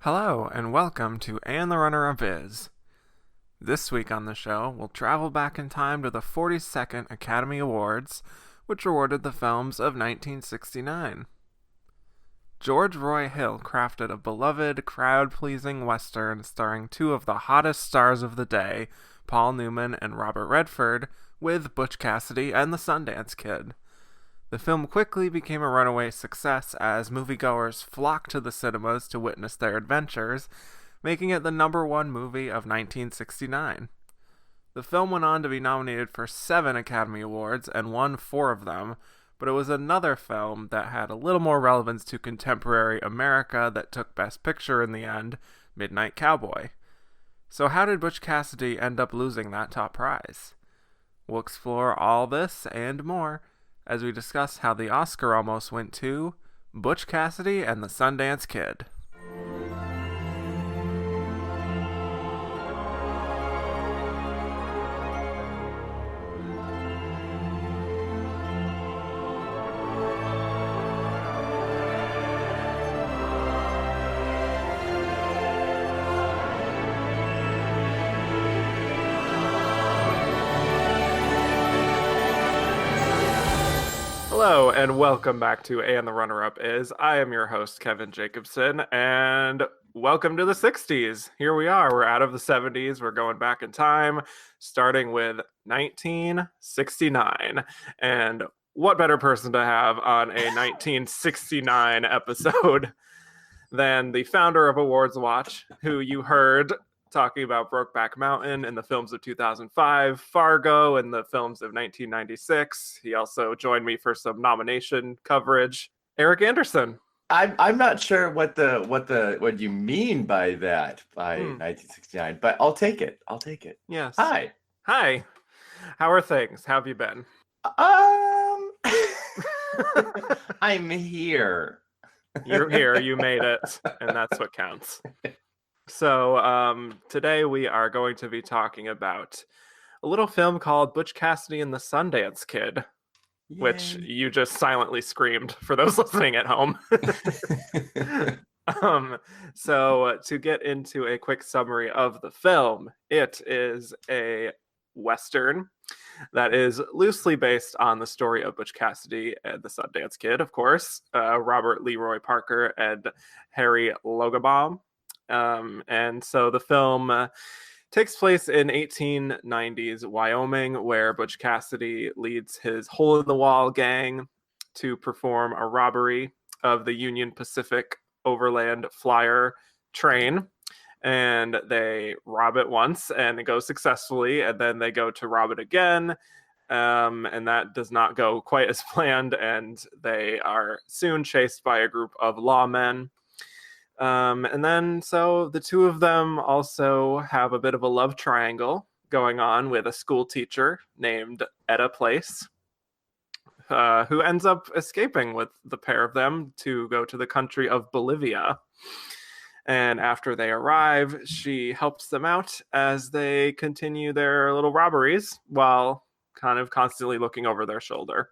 Hello, and welcome to And the Runner-Up Is. This week on the show, we'll travel back in time to the 42nd Academy Awards, which awarded the films of 1969. George Roy Hill crafted a beloved, crowd-pleasing Western starring two of the hottest stars of the day, Paul Newman and Robert Redford, with Butch Cassidy and the Sundance Kid. The film quickly became a runaway success as moviegoers flocked to the cinemas to witness their adventures, making it the #1 movie of 1969. The film went on to be nominated for 7 Academy Awards and won 4 of them, but it was another film that had a little more relevance to contemporary America that took Best Picture in the end, Midnight Cowboy. So how did Butch Cassidy end up losing that top prize? We'll explore all this and more as we discuss how the Oscar almost went to Butch Cassidy and the Sundance Kid. Hello, and welcome back to And the Runner-Up Is. I am your host, Kevin Jacobson, and welcome to the 60s. Here we are. We're out of the 70s. We're going back in time, starting with 1969. And what better person to have on a 1969 episode than the founder of AwardsWatch, who you heard talking about Brokeback Mountain in the films of 2005, Fargo in the films of 1996. He also joined me for some nomination coverage. Erik Anderson. I'm not sure what you mean by that, by 1969, but I'll take it. Yes. Hi. How are things? How have you been? I'm here. You're here. You made it, and that's what counts. So today we are going to be talking about a little film called Butch Cassidy and the Sundance Kid, Yay. Which you just silently screamed for those listening at home. So to get into a quick summary of the film, it is a Western that is loosely based on the story of Butch Cassidy and the Sundance Kid, of course, Robert Leroy Parker and Harry Logabaum. And so the film takes place in 1890s Wyoming, where Butch Cassidy leads his hole-in-the-wall gang to perform a robbery of the Union Pacific Overland Flyer train. And they rob it once, and it goes successfully, and then they go to rob it again, and that does not go quite as planned, and they are soon chased by a group of lawmen. And then, so the two of them also have a bit of a love triangle going on with a school teacher named Etta Place, who ends up escaping with the pair of them to go to the country of Bolivia. And after they arrive, she helps them out as they continue their little robberies while kind of constantly looking over their shoulder.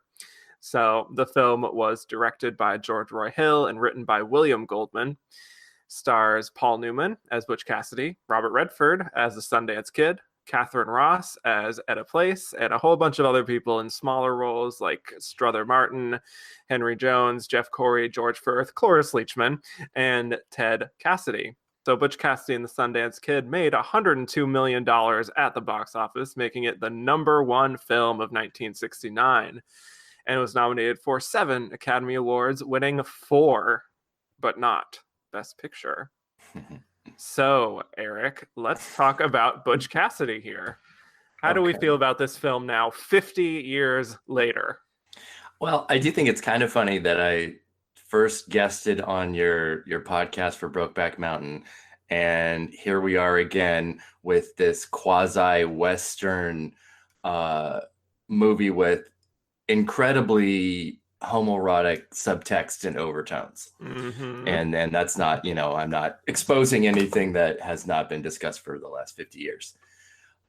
So the film was directed by George Roy Hill and written by William Goldman. Stars Paul Newman as Butch Cassidy, Robert Redford as the Sundance Kid, Catherine Ross as Etta Place, and a whole bunch of other people in smaller roles like Strother Martin, Henry Jones, Jeff Corey, George Firth, Cloris Leachman, and Ted Cassidy. So Butch Cassidy and the Sundance Kid made $102 million at the box office, making it the #1 film of 1969, and was nominated for 7 Academy Awards, winning 4, but not Best Picture. So, Erik, let's talk about Butch Cassidy here. How do we feel about this film now, 50 years later? Well, I do think it's kind of funny that I first guested on your podcast for Brokeback Mountain, and here we are again with this quasi-Western movie with incredibly homoerotic subtext and overtones. Mm-hmm. And that's not, I'm not exposing anything that has not been discussed for the last 50 years.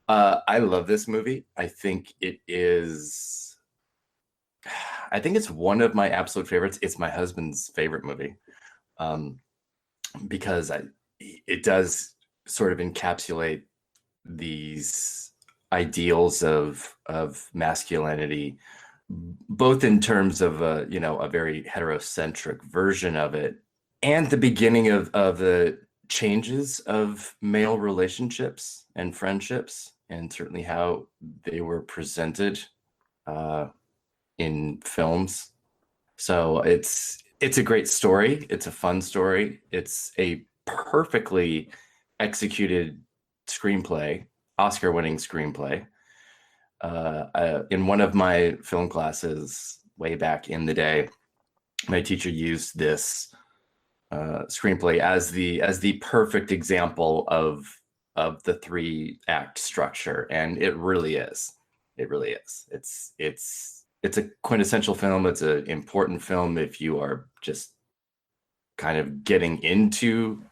I love this movie. I think it's one of my absolute favorites. It's my husband's favorite movie. Because it does sort of encapsulate these ideals of masculinity, both in terms of a very heterocentric version of it, and the beginning of the changes of male relationships and friendships, and certainly how they were presented in films. So it's a great story. It's a fun story. It's a perfectly executed screenplay, Oscar-winning screenplay. In one of my film classes way back in the day, my teacher used this screenplay as the perfect example of the 3-act structure, and it really is. It really is. It's a quintessential film. It's an important film if you are just kind of getting into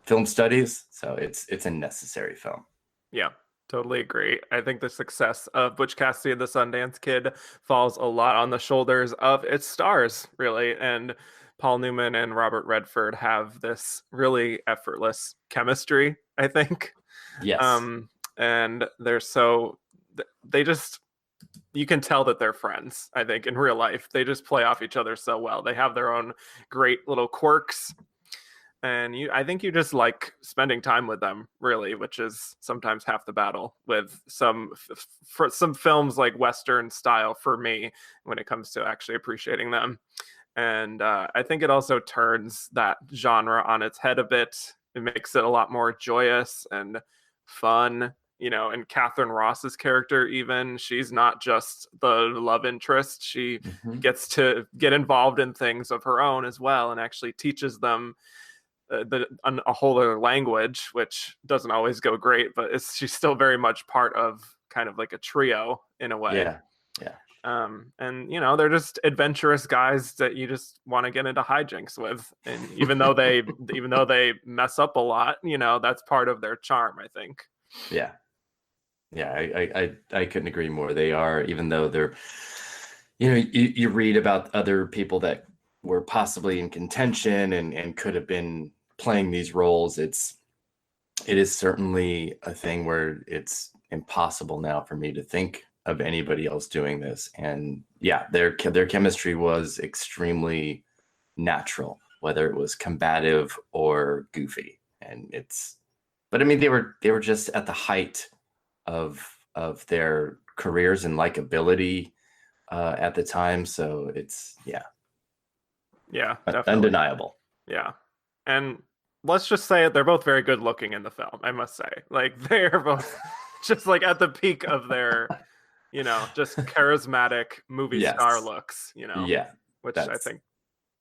film studies. So it's a necessary film. Yeah, totally agree. I think the success of Butch Cassidy and the Sundance Kid falls a lot on the shoulders of its stars, really. And Paul Newman and Robert Redford have this really effortless chemistry, I think. Yes. And they just, you can tell that they're friends, I think, in real life. They just play off each other so well. They have their own great little quirks. And I think you just like spending time with them, really, which is sometimes half the battle with for some films like Western style for me when it comes to actually appreciating them. And I think it also turns that genre on its head a bit. It makes it a lot more joyous and fun, and Catherine Ross's character, even, she's not just the love interest. She gets to get involved in things of her own as well, and actually teaches them a whole other language, which doesn't always go great, but she's still very much part of kind of like a trio in a way. Yeah. And they're just adventurous guys that you just want to get into hijinks with, and even though they mess up a lot, that's part of their charm, I think. Yeah, I couldn't agree more. They are, even though they're, you read about other people that were possibly in contention and could have been playing these roles. It is certainly a thing where it's impossible now for me to think of anybody else doing this. And yeah, their chemistry was extremely natural, whether it was combative or goofy. But I mean, they were just at the height of their careers and likability at the time. So it's definitely undeniable. Yeah, and let's just say it, they're both very good looking in the film. I must say, like, they are both just like at the peak of their, just charismatic movie star looks. Which I think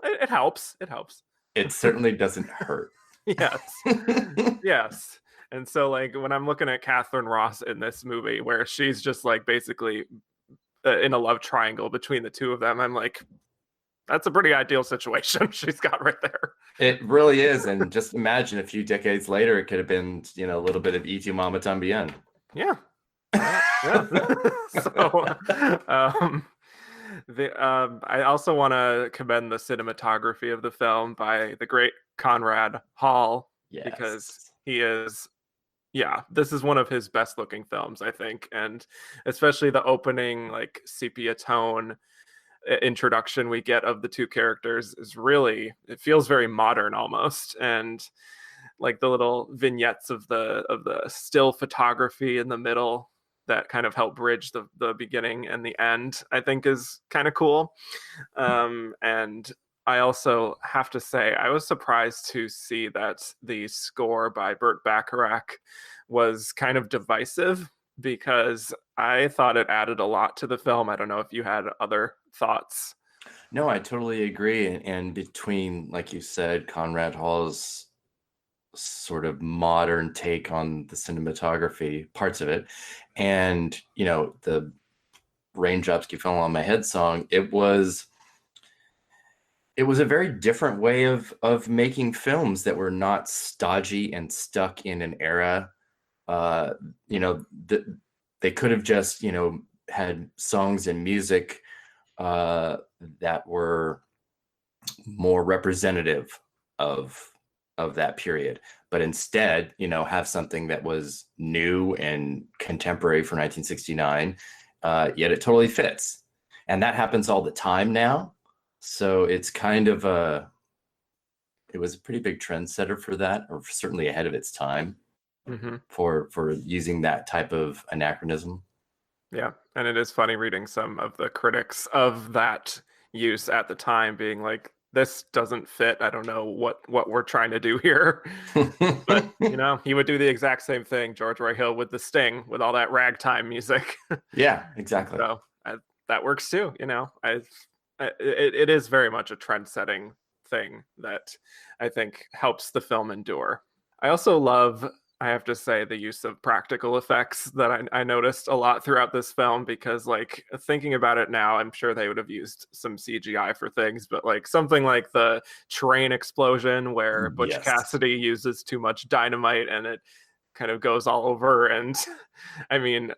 it helps. It helps. It certainly doesn't hurt. Yes. And so, like, when I'm looking at Catherine Ross in this movie, where she's just like basically in a love triangle between the two of them, I'm like, that's a pretty ideal situation she's got right there. It really is. And just imagine a few decades later, it could have been, a little bit of E tu Mama Tambien. Yeah. So, I also want to commend the cinematography of the film by the great Conrad Hall, because he is, this is one of his best looking films, I think. And especially the opening, like, sepia tone introduction we get of the two characters is really, it feels very modern almost. And like the little vignettes of the still photography in the middle that kind of help bridge the beginning and the end, I think is kind of cool. And I also have to say, I was surprised to see that the score by Burt Bacharach was kind of divisive, because I thought it added a lot to the film. I don't know if you had other thoughts. No, I totally agree. And between, like you said, Conrad Hall's sort of modern take on the cinematography, parts of it, and, the Raindrops Keep Falling on My Head song, it was a very different way of making films that were not stodgy and stuck in an era. They could have just, had songs and music that were more representative of of that period, but instead, have something that was new and contemporary for 1969, yet it totally fits. And that happens all the time now. So it's kind of it was a pretty big trendsetter for that, or certainly ahead of its time for using that type of anachronism. Yeah, and it is funny reading some of the critics of that use at the time being like, this doesn't fit. I don't know what we're trying to do here. But, he would do the exact same thing, George Roy Hill, with The Sting, with all that ragtime music. Yeah, exactly. So that works too, it is very much a trend-setting thing that I think helps the film endure. I also love, I have to say, the use of practical effects that I noticed a lot throughout this film, because like thinking about it now, I'm sure they would have used some CGI for things, but like something like the train explosion where Butch Cassidy uses too much dynamite and it kind of goes all over. And I mean,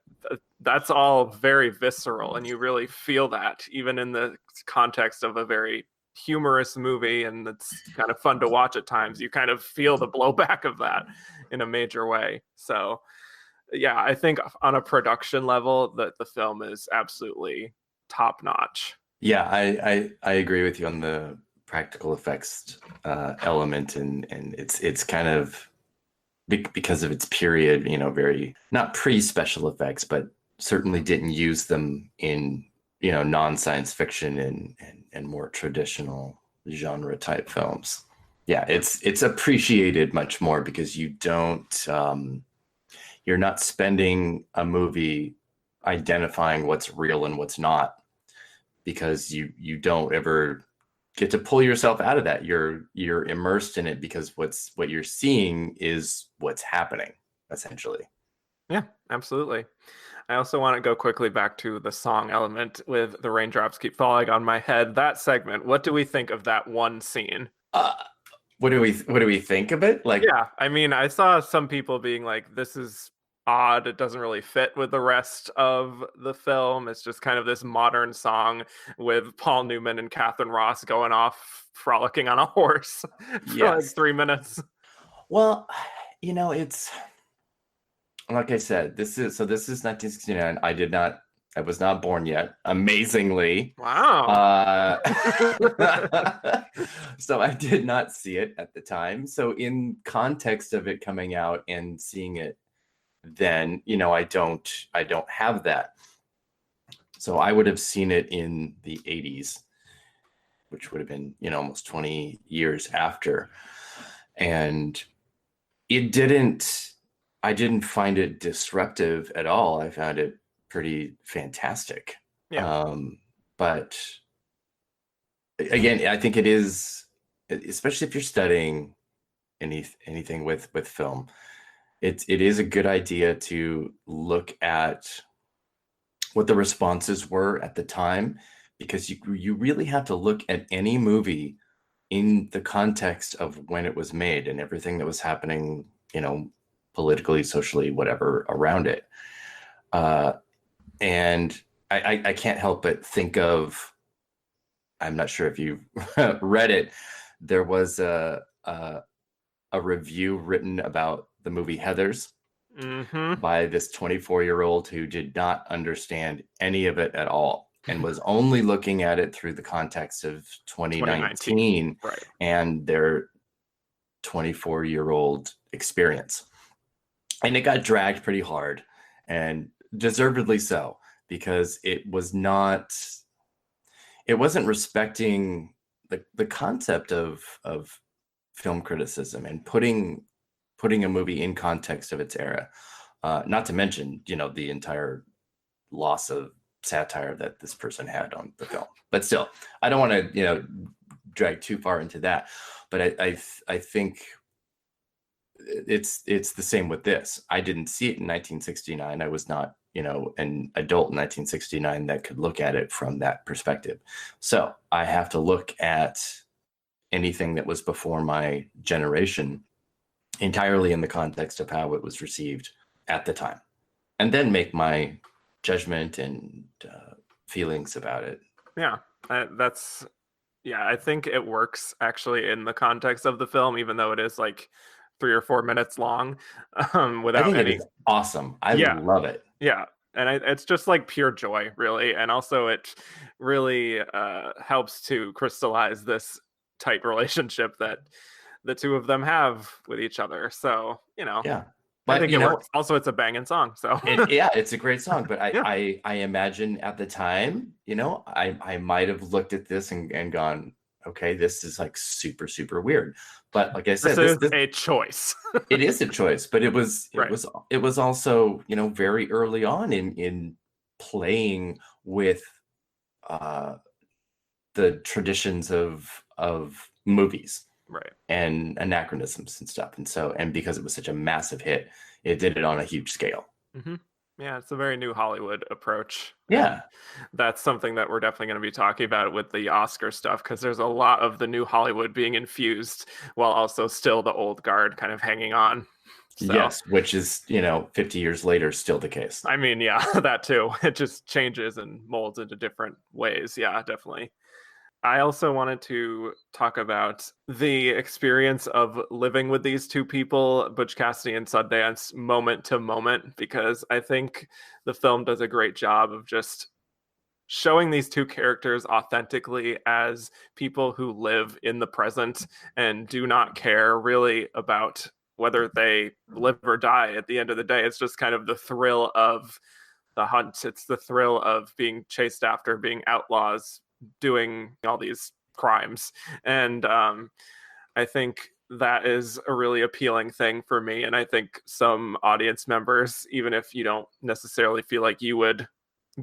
that's all very visceral, and you really feel that even in the context of a very humorous movie, and it's kind of fun to watch at times. You kind of feel the blowback of that in a major way. So yeah, I think on a production level that the film is absolutely top notch. Yeah, I agree with you on the practical effects element, and it's kind of because of its period, very not pre-special effects, but certainly didn't use them in non-science fiction and more traditional genre type films. Yeah, it's appreciated much more because you don't you're not spending a movie identifying what's real and what's not, because you don't ever get to pull yourself out of that. You're immersed in it because what you're seeing is what's happening, essentially. Yeah, absolutely. I also want to go quickly back to the song element with The Raindrops Keep Falling on My Head. That segment, what do we think of that one scene? What do we think of it? Like, yeah, I mean, I saw some people being like, this is odd. It doesn't really fit with the rest of the film. It's just kind of this modern song with Paul Newman and Catherine Ross going off frolicking on a horse for like 3 minutes. Well, it's like I said, this is 1969. I was not born yet, amazingly. Wow. So I did not see it at the time. So in context of it coming out and seeing it then, I don't have that. So I would have seen it in the 80s, which would have been, almost 20 years after. And I didn't find it disruptive at all. I found it pretty fantastic. Yeah. But again, I think it is, especially if you're studying anything with film, it is a good idea to look at what the responses were at the time, because you really have to look at any movie in the context of when it was made and everything that was happening, politically, socially, whatever around it. And I can't help but think of, I'm not sure if you've read it, there was a review written about the movie Heathers by this 24-year-old who did not understand any of it at all and was only looking at it through the context of 2019. Right. And their 24-year-old experience. And it got dragged pretty hard, and deservedly so, because it wasn't respecting the concept of film criticism and putting a movie in context of its era. Not to mention, the entire loss of satire that this person had on the film. But still, I don't want to, drag too far into that. But I think it's the same with this. I didn't see it in 1969. I was not, an adult in 1969 that could look at it from that perspective. So I have to look at anything that was before my generation entirely in the context of how it was received at the time, and then make my judgment and feelings about it. Yeah, that's Yeah, I think it works actually in the context of the film, even though it is like 3 or 4 minutes long, I without think it any. is awesome. I Yeah, love it. yeah, and it's just like pure joy, really, and also it really helps to crystallize this tight relationship that the two of them have with each other. So Yeah. I But think it works. Also, it's a banging song, so yeah, it's a great song. But yeah. I imagine at the time, I might have looked at this and gone, okay, this is like super, super weird. But like I This said, is this a choice. it is a choice, but it was it Right. was it was also, very early on in playing with uh the traditions of movies Right. and anachronisms and stuff. And because it was such a massive hit, it did it on a huge scale. Hmm. Yeah, it's a very new Hollywood approach. And Yeah. that's something that we're definitely going to be talking about with the Oscar stuff, because there's a lot of the new Hollywood being infused while also still the old guard kind of hanging on. So, Yes, which is, 50 years later, still the case. I mean, yeah, that too. It just changes and molds into different ways. Yeah, definitely. I also wanted to talk about the experience of living with these two people, Butch Cassidy and Sundance, moment to moment, because I think the film does a great job of just showing these two characters authentically as people who live in the present and do not care really about whether they live or die at the end of the day. It's just kind of the thrill of the hunt. It's the thrill of being chased after, being outlaws, doing all these crimes. And I think that is a really appealing thing for me. And I think some audience members, even if you don't necessarily feel like you would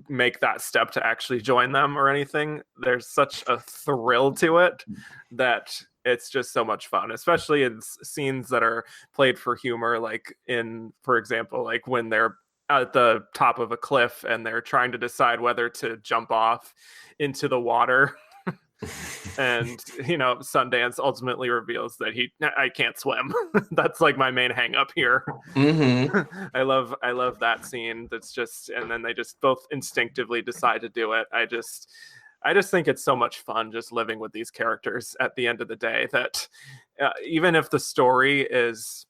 make that step to actually join them or anything, there's such a thrill to it that it's just so much fun, especially in scenes that are played for humor, like in, for example, like when they're at the top of a cliff and they're trying to decide whether to jump off into the water. And Sundance ultimately reveals that I can't swim. That's like my main hang up here. Hmm. I love that scene. That's just, and then they just both instinctively decide to do it. I just think it's so much fun just living with these characters at the end of the day, that even if the story is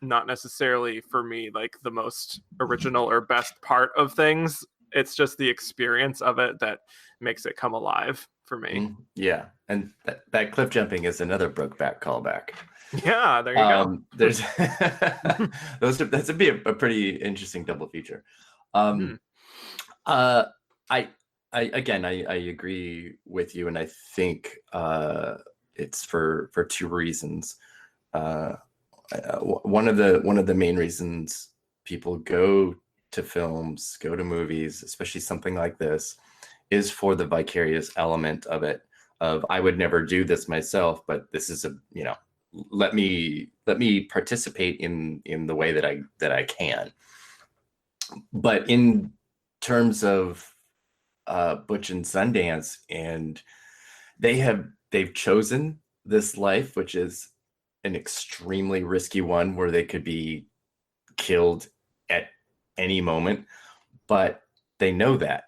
not necessarily for me like the most original or best part of things, it's just the experience of it that makes it come alive for me. Yeah, and that cliff jumping is another Brokeback callback. Yeah, there you go. There's that's be a pretty interesting double feature. Mhm. Uh, I I agree with you, and I think it's for two reasons. One of the main reasons people go to films, go to movies, especially something like this, is for the vicarious element of it. Of, I would never do this myself, but this is let me participate in the way that I can. But in terms of Butch and Sundance, and they've chosen this life, which is an extremely risky one, where they could be killed at any moment, but they know that,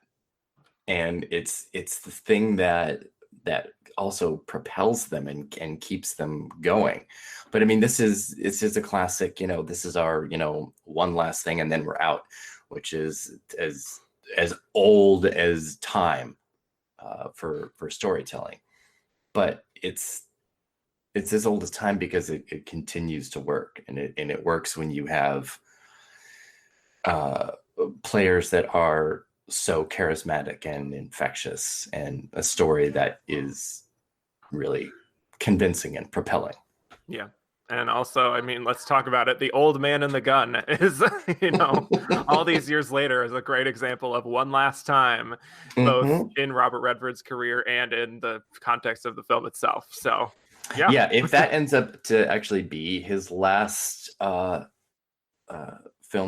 and it's the thing that also propels them and keeps them going. But I mean, this is a classic. This is our one last thing, and then we're out, which is as old as time for storytelling. But it's as old as time because it continues to work, and it works when you have players that are so charismatic and infectious, and a story that is really convincing and propelling. Yeah. And also, I mean, let's talk about it. The Old Man and the Gun is, all these years later, is a great example of one last time, both in Robert Redford's career and in the context of the film itself. So, yeah. Yeah, if that ends up to actually be his last film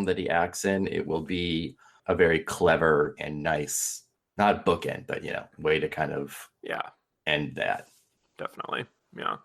that he acts in, it will be a very clever and nice, not bookend, but way to kind of end that. Definitely. Yeah.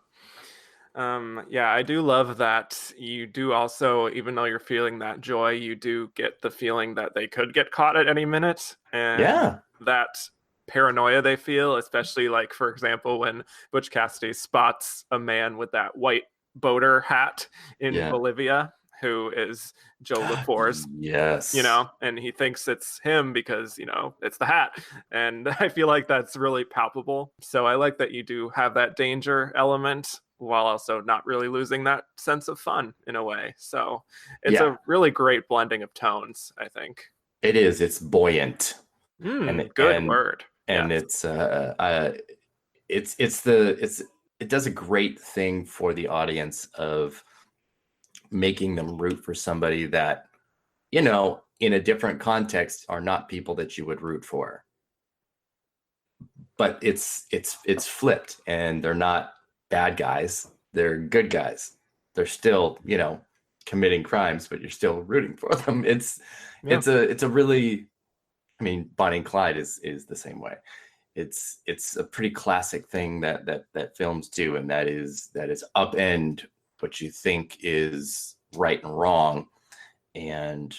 Yeah, I do love that you do also, even though you're feeling that joy, you do get the feeling that they could get caught at any minute. And Yeah. that paranoia they feel, especially like, for example, when Butch Cassidy spots a man with that white boater hat in Yeah. Bolivia, who is Joe LaFour's, Yes. and he thinks it's him because, it's the hat. And I feel like that's really palpable. So I like that you do have that danger element while also not really losing that sense of fun in a way. So it's Yeah, a really great blending of tones, I think. it is. It's buoyant. and Good and word. and Yes. it does a great thing for the audience of making them root for somebody that, in a different context are not people that you would root for. But it's flipped, and they're not bad guys. They're good guys. They're still, committing crimes, but you're still rooting for them. It's a really, I mean, Bonnie and Clyde is the same way. It's a pretty classic thing that films do, and that is upend what you think is right and wrong, and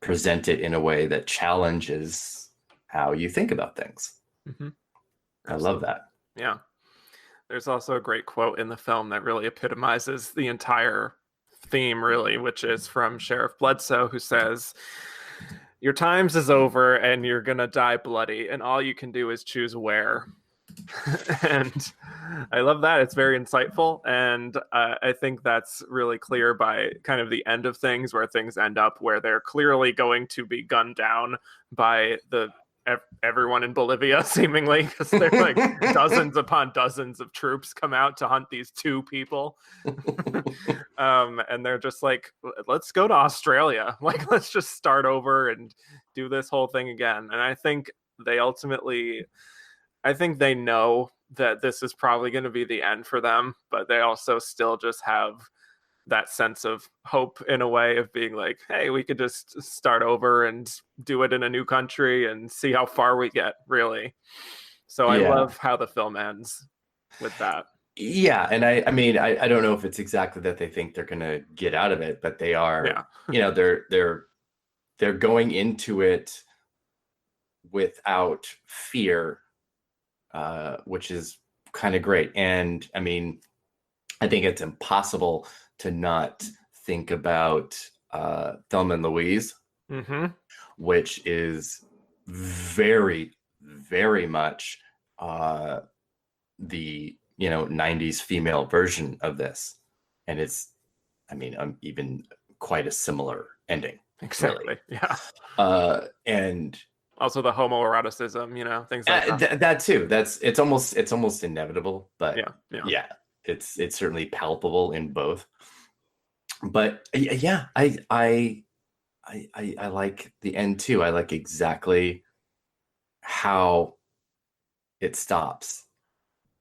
present it in a way that challenges how you think about things. Mm-hmm. I love that. Yeah. There's also a great quote in the film that really epitomizes the entire theme, really, which is from Sheriff Bledsoe, who says, "Your times is over and you're gonna die bloody, and all you can do is choose where." And I love that. It's very insightful, and I think that's really clear by kind of the end of things, where things end up where they're clearly going to be gunned down by everyone in Bolivia, seemingly, because they're like dozens upon dozens of troops come out to hunt these two people. And they're just like, let's go to Australia. Like, let's just start over and do this whole thing again. And I think they know that this is probably going to be the end for them, but they also still just have that sense of hope in a way of being like, hey, we could just start over and do it in a new country and see how far we get, really. So I love how the film ends with that. Yeah, and I mean, I don't know if it's exactly that they think they're gonna get out of it, but they are. Yeah. They're going into it without fear, which is kind of great. And I mean, I think it's impossible to not think about Thelma and Louise, which is very, very much the 90s female version of this. And it's, I mean, even quite a similar ending. Exactly. Really. Yeah. And also the homoeroticism, things like that. That too. It's almost inevitable, but yeah, it's certainly palpable in both. But yeah, I like the end too. I like exactly how it stops.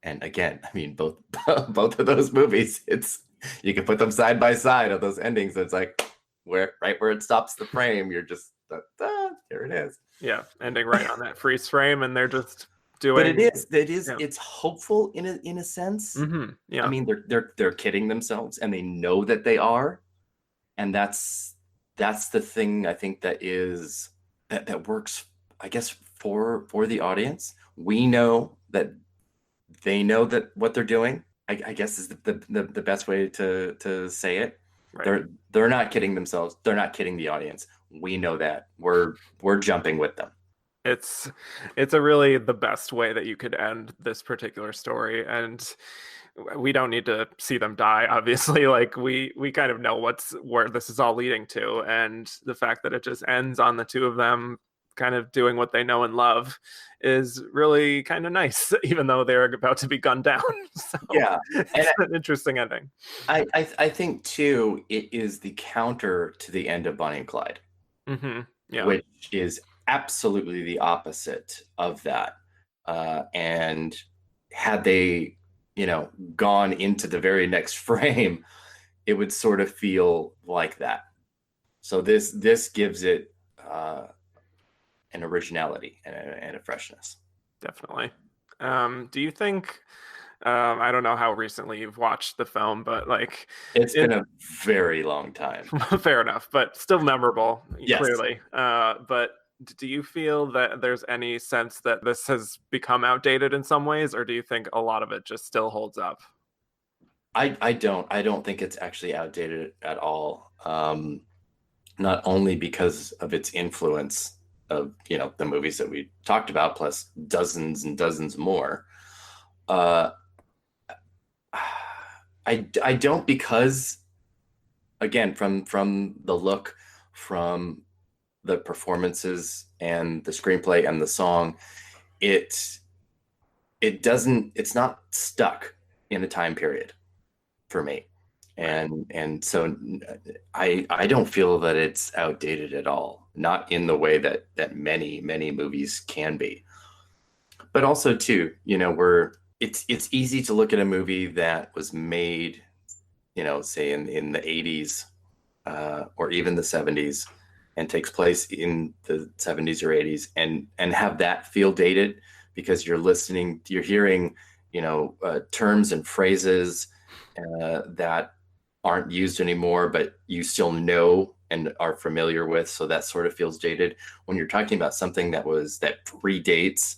And again, I mean, both of those movies, you can put them side by side of those endings. It's like right where it stops the frame, you're just there it is. Yeah, ending right on that freeze frame, and they're just doing. But it is it's hopeful in a sense. Yeah, I mean, they're kidding themselves, and they know that they are, and that's the thing I think that works, I guess, for the audience. We know that they know that what they're doing, I guess, is the best way to say it. Right. They're not kidding themselves. They're not kidding the audience. We know that. We're jumping with them. It's a really the best way that you could end this particular story, and we don't need to see them die, obviously. Like we kind of know where this is all leading to, and the fact that it just ends on the two of them kind of doing what they know and love is really kind of nice, even though they're about to be gunned down. So yeah, it's an interesting ending. I think too, it is the counter to the end of Bonnie and Clyde, which is absolutely the opposite of that. And had they, gone into the very next frame, it would sort of feel like that. So this gives it an originality and a freshness. Definitely. Do you think, I don't know how recently you've watched the film, but like it's been a very long time. Fair enough, but still memorable, yes. Clearly. But Do you feel that there's any sense that this has become outdated in some ways, or do you think a lot of it just still holds up? I don't think it's actually outdated at all. Not only because of its influence of, the movies that we talked about, plus dozens and dozens more. I don't, because again, from the look, from the performances and the screenplay and the song, it's not stuck in a time period for me. And so I don't feel that it's outdated at all, not in the way that many movies can be. But also too, it's easy to look at a movie that was made, say in the 80s or even the 70s, and takes place in the 70s or 80s, and have that feel dated, because you're hearing, terms and phrases that aren't used anymore, but you still know and are familiar with. So that sort of feels dated. When you're talking about something that predates,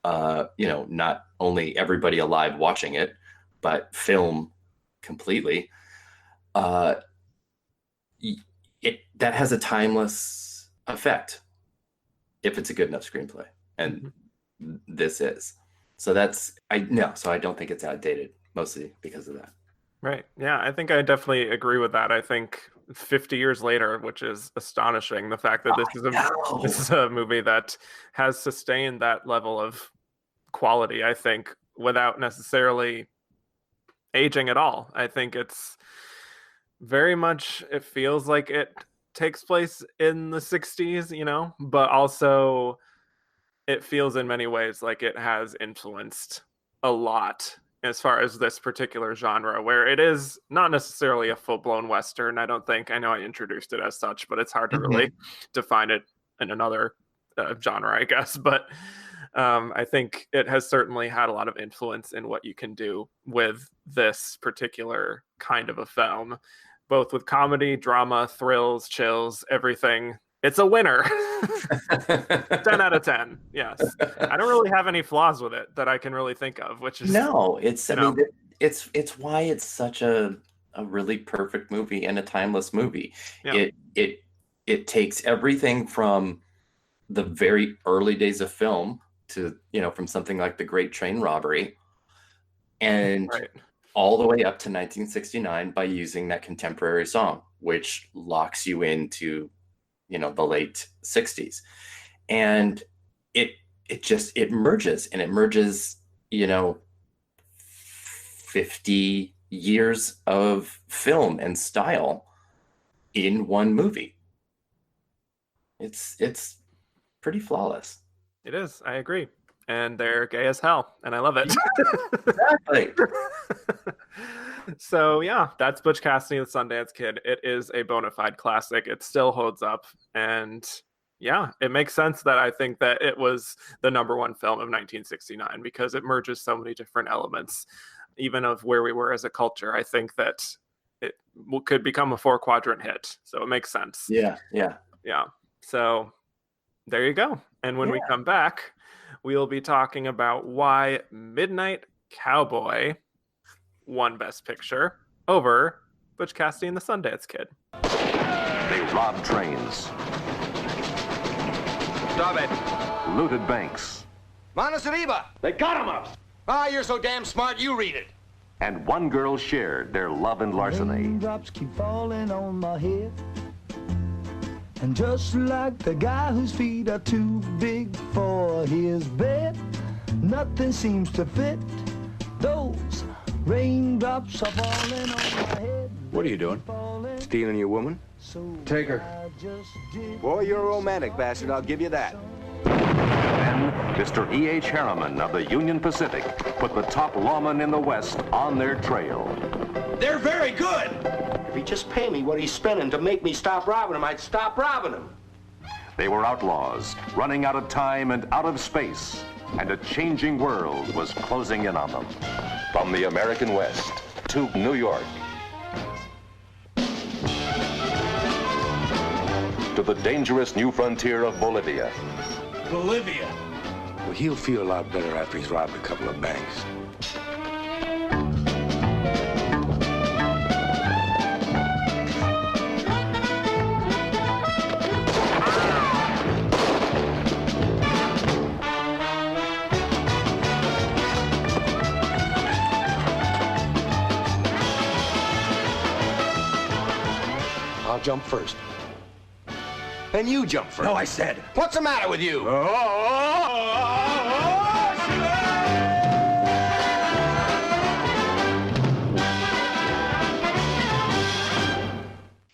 not only everybody alive watching it, but film completely, that has a timeless effect if it's a good enough screenplay. And this is. So I don't think it's outdated, mostly because of that. Right. Yeah, I think I definitely agree with that. I think 50 years later, which is astonishing, the fact that this is a movie that has sustained that level of quality, I think, without necessarily aging at all. I think it's very much, it feels like it takes place in the 60s, but also it feels in many ways like it has influenced a lot as far as this particular genre, where it is not necessarily a full-blown Western, I don't think. I know I introduced it as such, but it's hard to really define it in another genre, I guess. But I think it has certainly had a lot of influence in what you can do with this particular kind of a film, both with comedy, drama, thrills, chills, everything. It's a winner. 10 out of 10. Yes. I don't really have any flaws with it that I can really think of, which is it's why it's such a really perfect movie and a timeless movie. Yeah. It takes everything from the very early days of film to, from something like The Great Train Robbery, and all the way up to 1969 by using that contemporary song, which locks you into the late 60s. And it merges 50 years of film and style in one movie. It's pretty flawless. It is. I agree. And they're gay as hell, and I love it. Exactly. So yeah, that's Butch Cassidy and the Sundance Kid. It is a bona fide classic. It still holds up, and yeah, it makes sense that I think that it was the number one film of 1969, because it merges so many different elements, even of where we were as a culture. I think that it could become a 4-quadrant hit, so it makes sense. Yeah. So there you go. And when we come back, we'll be talking about why Midnight Cowboy won Best Picture over Butch Cassidy and the Sundance Kid. They robbed trains. Stop it. Looted banks. Manos arriba. They got him up. Ah, you're so damn smart, you read it. And one girl shared their love and larceny. Raindrops keep falling on my head. And just like the guy whose feet are too big for his bed, nothing seems to fit. Those raindrops are falling on my head. What are you doing? Stealing your woman? Take her. Boy, you're a romantic bastard, I'll give you that. Then, Mr. E.H. Harriman of the Union Pacific put the top lawman in the West on their trail. They're very good. If he'd just pay me what he's spending to make me stop robbing him, I'd stop robbing him. They were outlaws, running out of time and out of space, and a changing world was closing in on them. From the American West to New York, to the dangerous new frontier of Bolivia. Bolivia. Well, he'll feel a lot better after he's robbed a couple of banks. I'll jump first. And you jump first. No, I said. What's the matter with you?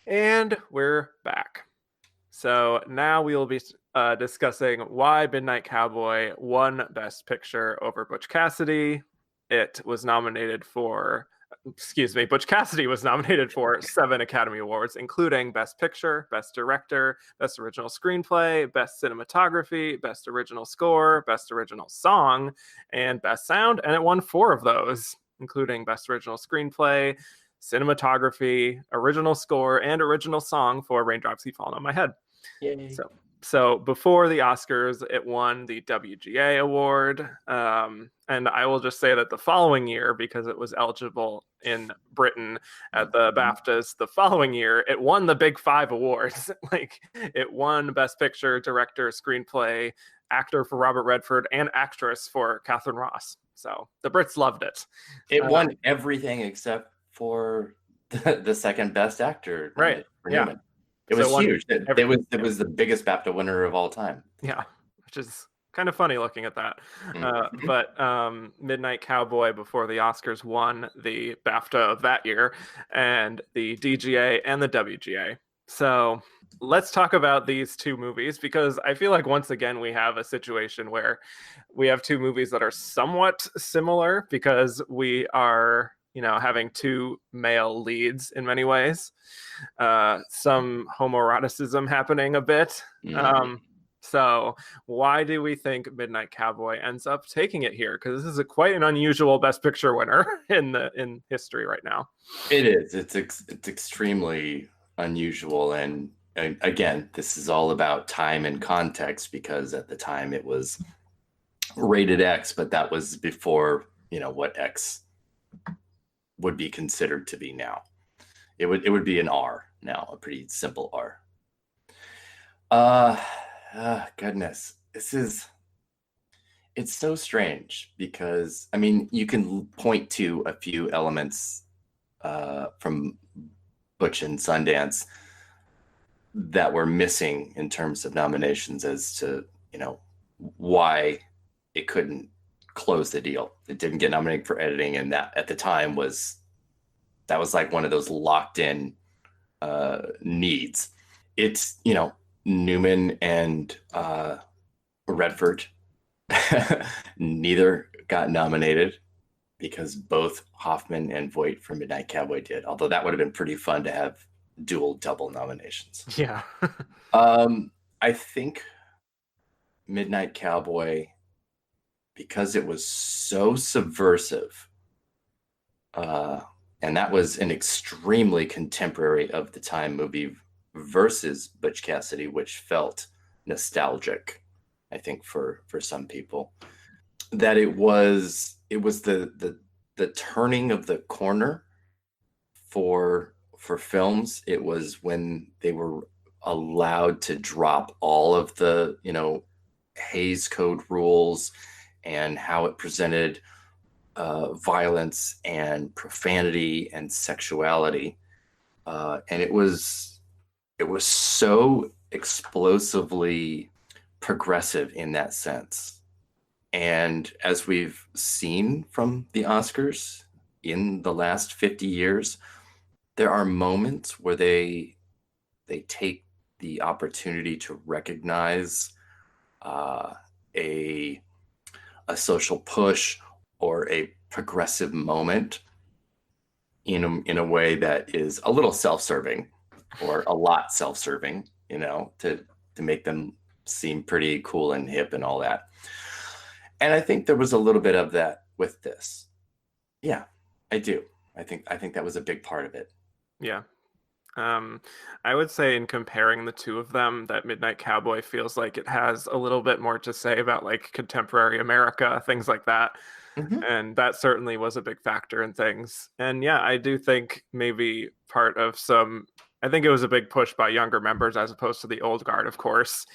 And we're back. So now we will be discussing why Midnight Cowboy won Best Picture over Butch Cassidy. Butch Cassidy was nominated for 7 Academy Awards, including Best Picture, Best Director, Best Original Screenplay, Best Cinematography, Best Original Score, Best Original Song, and Best Sound, and it won 4 of those, including Best Original Screenplay, Cinematography, Original Score, and Original Song for Raindrops Keep Falling on My Head. Yay. So before the Oscars, it won the WGA award. And I will just say that the following year, because it was eligible in Britain at the BAFTAs, the following year, it won the Big 5 awards. Like, it won Best Picture, Director, Screenplay, Actor for Robert Redford, and Actress for Catherine Ross. So the Brits loved it. It won everything except for the second Best Actor. Right. Yeah. Newman. It was huge. It was the biggest BAFTA winner of all time. Yeah, which is kind of funny looking at that. But Midnight Cowboy, before the Oscars, won the BAFTA of that year, and the DGA and the WGA. So let's talk about these 2 movies, because I feel like once again we have a situation where we have 2 movies that are somewhat similar, because we are having 2 male leads in many ways. Some homoeroticism happening a bit. So why do we think Midnight Cowboy ends up taking it here? Because this is quite an unusual Best Picture winner in history right now. It is. It's extremely unusual. And again, this is all about time and context, because at the time it was rated X, but that was before, what X would be considered to be now. It would be an R now, a pretty simple R. Goodness, it's so strange, because you can point to a few elements from Butch and Sundance that were missing in terms of nominations as to why it couldn't close the deal. It didn't get nominated for editing, and that at the time was like one of those locked in needs. It's Newman and Redford neither got nominated, because both Hoffman and Voight from Midnight Cowboy did, although that would have been pretty fun to have double nominations. Yeah. I think Midnight Cowboy, because it was so subversive, and that was an extremely contemporary of the time movie versus Butch Cassidy, which felt nostalgic, I think, for some people, that it was the turning of the corner for films. It was when they were allowed to drop all of the Hays Code rules and how it presented violence and profanity and sexuality, and it was so explosively progressive in that sense. And as we've seen from the Oscars in the last 50 years, there are moments where they take the opportunity to recognize a social push or a progressive moment in a way that is a little self-serving, or a lot self-serving, to make them seem pretty cool and hip and all that. And I think there was a little bit of that with this. Yeah, I do. I think that was a big part of it. Yeah. I would say in comparing the two of them, that Midnight Cowboy feels like it has a little bit more to say about like contemporary America, things like that. Mhm. And that certainly was a big factor in things. And yeah, I do think maybe part of I think it was a big push by younger members as opposed to the old guard, of course,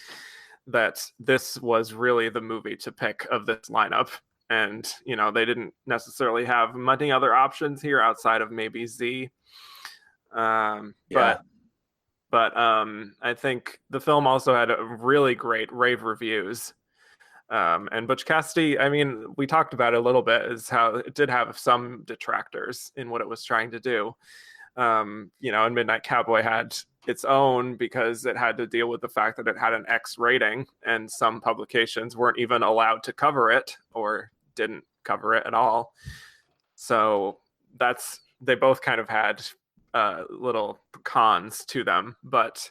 that this was really the movie to pick of this lineup. And, they didn't necessarily have many other options here outside of maybe Z. Yeah. But I think the film also had really great rave reviews. And Butch Cassidy, I mean, we talked about it a little bit, is how it did have some detractors in what it was trying to do. And Midnight Cowboy had its own because it had to deal with the fact that it had an X rating, and some publications weren't even allowed to cover it or didn't cover it at all. So they both kind of had little cons to them, but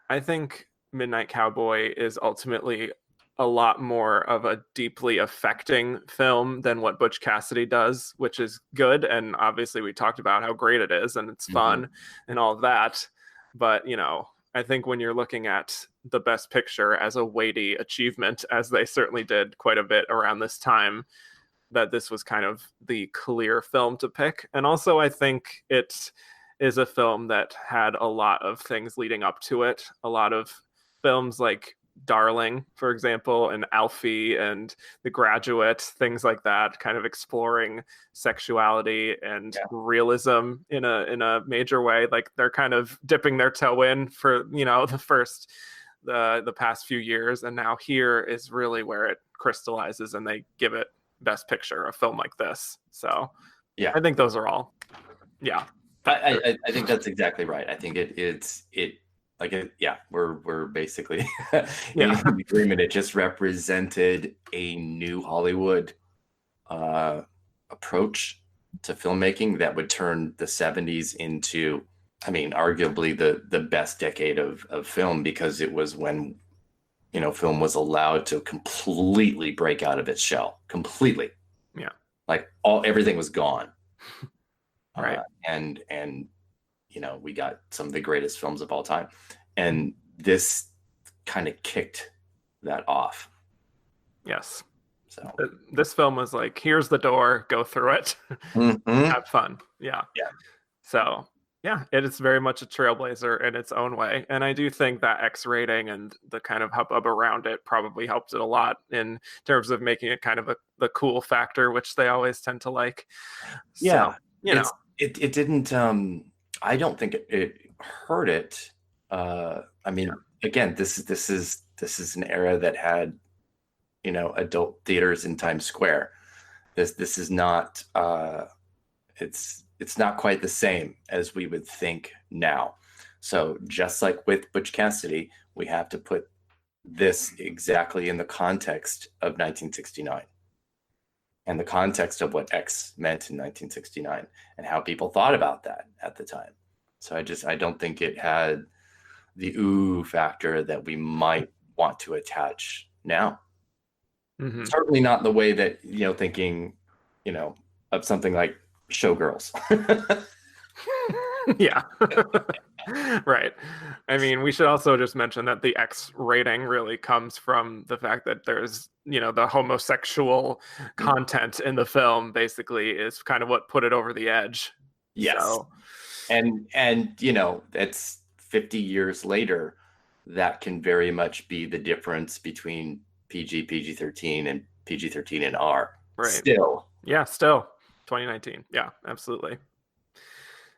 I think Midnight Cowboy is ultimately a lot more of a deeply affecting film than what Butch Cassidy does, which is good. And obviously we talked about how great it is and it's fun and all of that. But, I think when you're looking at the Best Picture as a weighty achievement, as they certainly did quite a bit around this time, that this was kind of the clear film to pick. And also I think it is a film that had a lot of things leading up to it. A lot of films like Darling, for example, and Alfie and The Graduate, things like that, kind of exploring sexuality and realism in a major way. Like they're kind of dipping their toe in for, the past few years. And now here is really where it crystallizes and they give it Best Picture, a film like this. So yeah, I think those are all, yeah. I think that's exactly right. I think we're basically in agreement. It just represented a new Hollywood approach to filmmaking that would turn the 70s into, I mean, arguably the best decade of film, because it was when, film was allowed to completely break out of its shell, completely. Yeah. Like everything was gone. Right. And we got some of the greatest films of all time. And this kind of kicked that off. Yes. So this film was like, here's the door, go through it. Have fun. Yeah. Yeah. So yeah, it is very much a trailblazer in its own way. And I do think that X rating and the kind of hubbub around it probably helped it a lot in terms of making it kind of the cool factor, which they always tend to like. Yeah. So, it didn't, I don't think it hurt it. I mean, again, this is an era that had, adult theaters in Times Square. This is not, it's not quite the same as we would think now. So just like with Butch Cassidy, we have to put this exactly in the context of 1969 and the context of what X meant in 1969 and how people thought about that at the time. So I don't think it had the ooh factor that we might want to attach now. Certainly not the way that, thinking, of something like Showgirls. Yeah. Right. I mean, we should also just mention that the X rating really comes from the fact that there's, the homosexual content in the film basically is kind of what put it over the edge. Yes. So. And it's 50 years later, that can very much be the difference between PG-13 and PG-13 and R. Right. Still. Yeah, still. 2019. Yeah, absolutely.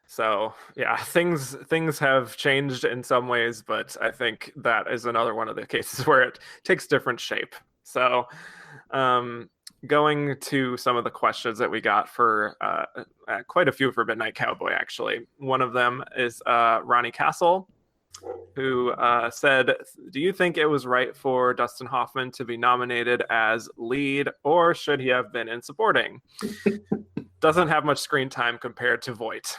So yeah, things have changed in some ways, but I think that is another one of the cases where it takes different shape. So going to some of the questions that we got for quite a few for Midnight Cowboy, actually. One of them is Ronnie Castle, who said, do you think it was right for Dustin Hoffman to be nominated as lead, or should he have been in supporting? Doesn't have much screen time compared to Voight.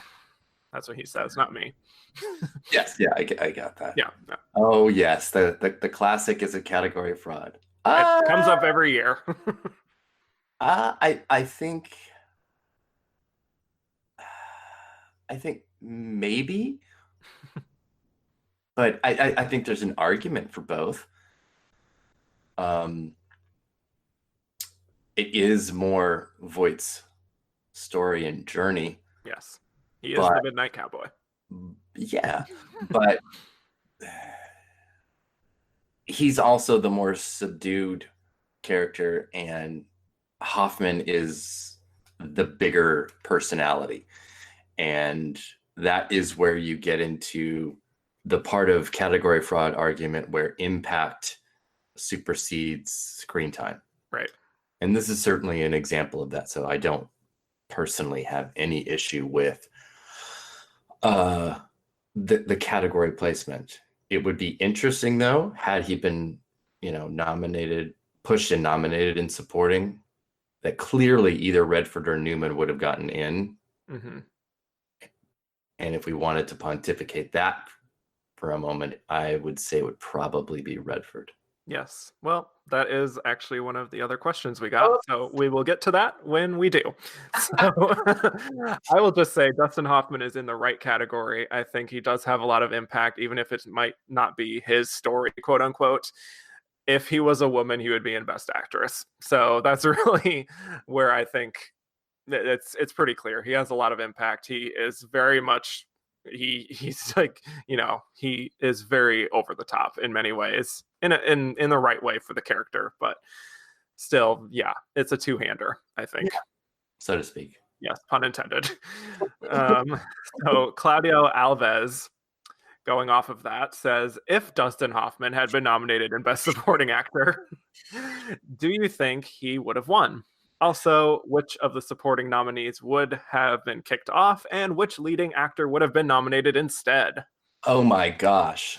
That's what he says, not me. Yes, yeah, I got that. Yeah. No. Oh, yes, the classic is a category of fraud. It comes up every year. I think maybe, but I think there's an argument for both. It is more Voight's story and journey. Yes, he is the Midnight Cowboy. Yeah, but he's also the more subdued character, and Hoffman is the bigger personality. And that is where you get into the part of category fraud argument where impact supersedes screen time. Right. And this is certainly an example of that. So I don't personally have any issue with the category placement. It would be interesting, though, had he been, pushed and nominated in supporting, that clearly either Redford or Newman would have gotten in. Mm-hmm. And if we wanted to pontificate that for a moment, I would say it would probably be Redford. Yes. Well, that is actually one of the other questions we got. So we will get to that when we do. So I will just say Dustin Hoffman is in the right category. I think he does have a lot of impact, even if it might not be his story, quote unquote. If he was a woman, he would be in Best Actress. So that's really where I think it's pretty clear. He has a lot of impact. He is very much, he's like, he is very over the top in many ways, in the right way for the character, but still, yeah, it's a two-hander, I think. Yeah, so to speak. Yes, pun intended. So Claudio Alves, going off of that, says, if Dustin Hoffman had been nominated in Best Supporting Actor, do you think he would have won? Also, which of the supporting nominees would have been kicked off, and which leading actor would have been nominated instead? Oh my gosh.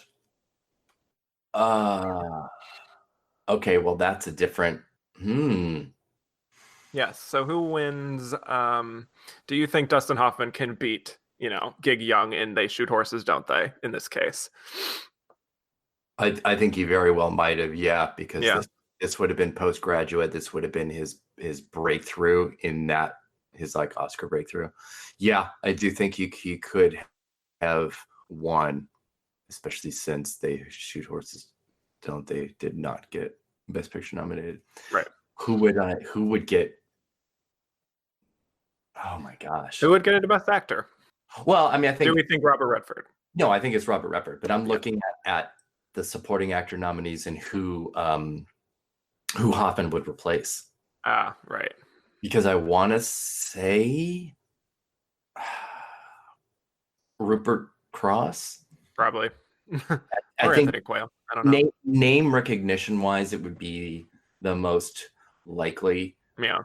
Okay, well, that's a different... Yes, so who wins? Do you think Dustin Hoffman can beat, Gig Young in They Shoot Horses, Don't They, in this case? I think he very well might have, because this would have been postgraduate. This would have been his breakthrough in that, his like Oscar breakthrough. Yeah, I do think he could have won, especially since They Shoot Horses, Don't They did not get Best Picture nominated. Right. Who would get? Oh my gosh. Who would get into Best Actor? Well, I mean, do we think Robert Redford? No, I think it's Robert Redford, but I'm looking at the supporting actor nominees and who Hoffman would replace. Right. Because I want to say Rupert Cross. Probably. I think Anthony Quayle. I don't know. Name recognition wise, it would be the most likely. Yeah.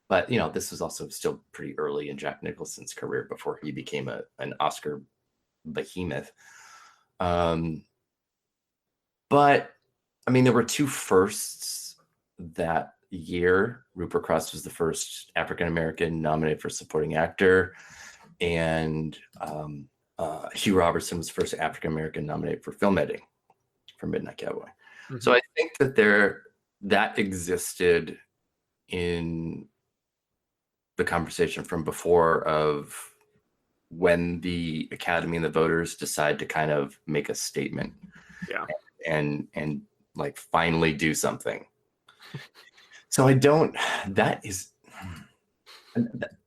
But this was also still pretty early in Jack Nicholson's career before he became an Oscar behemoth. But I mean, there were two firsts that year. Rupert Cross was the first African-American nominated for supporting actor, and Hugh Robertson was the first African-American nominated for film editing for Midnight Cowboy. Mm-hmm. So I think that existed in the conversation from before of when the Academy and the voters decide to kind of make a statement, and like finally do something. So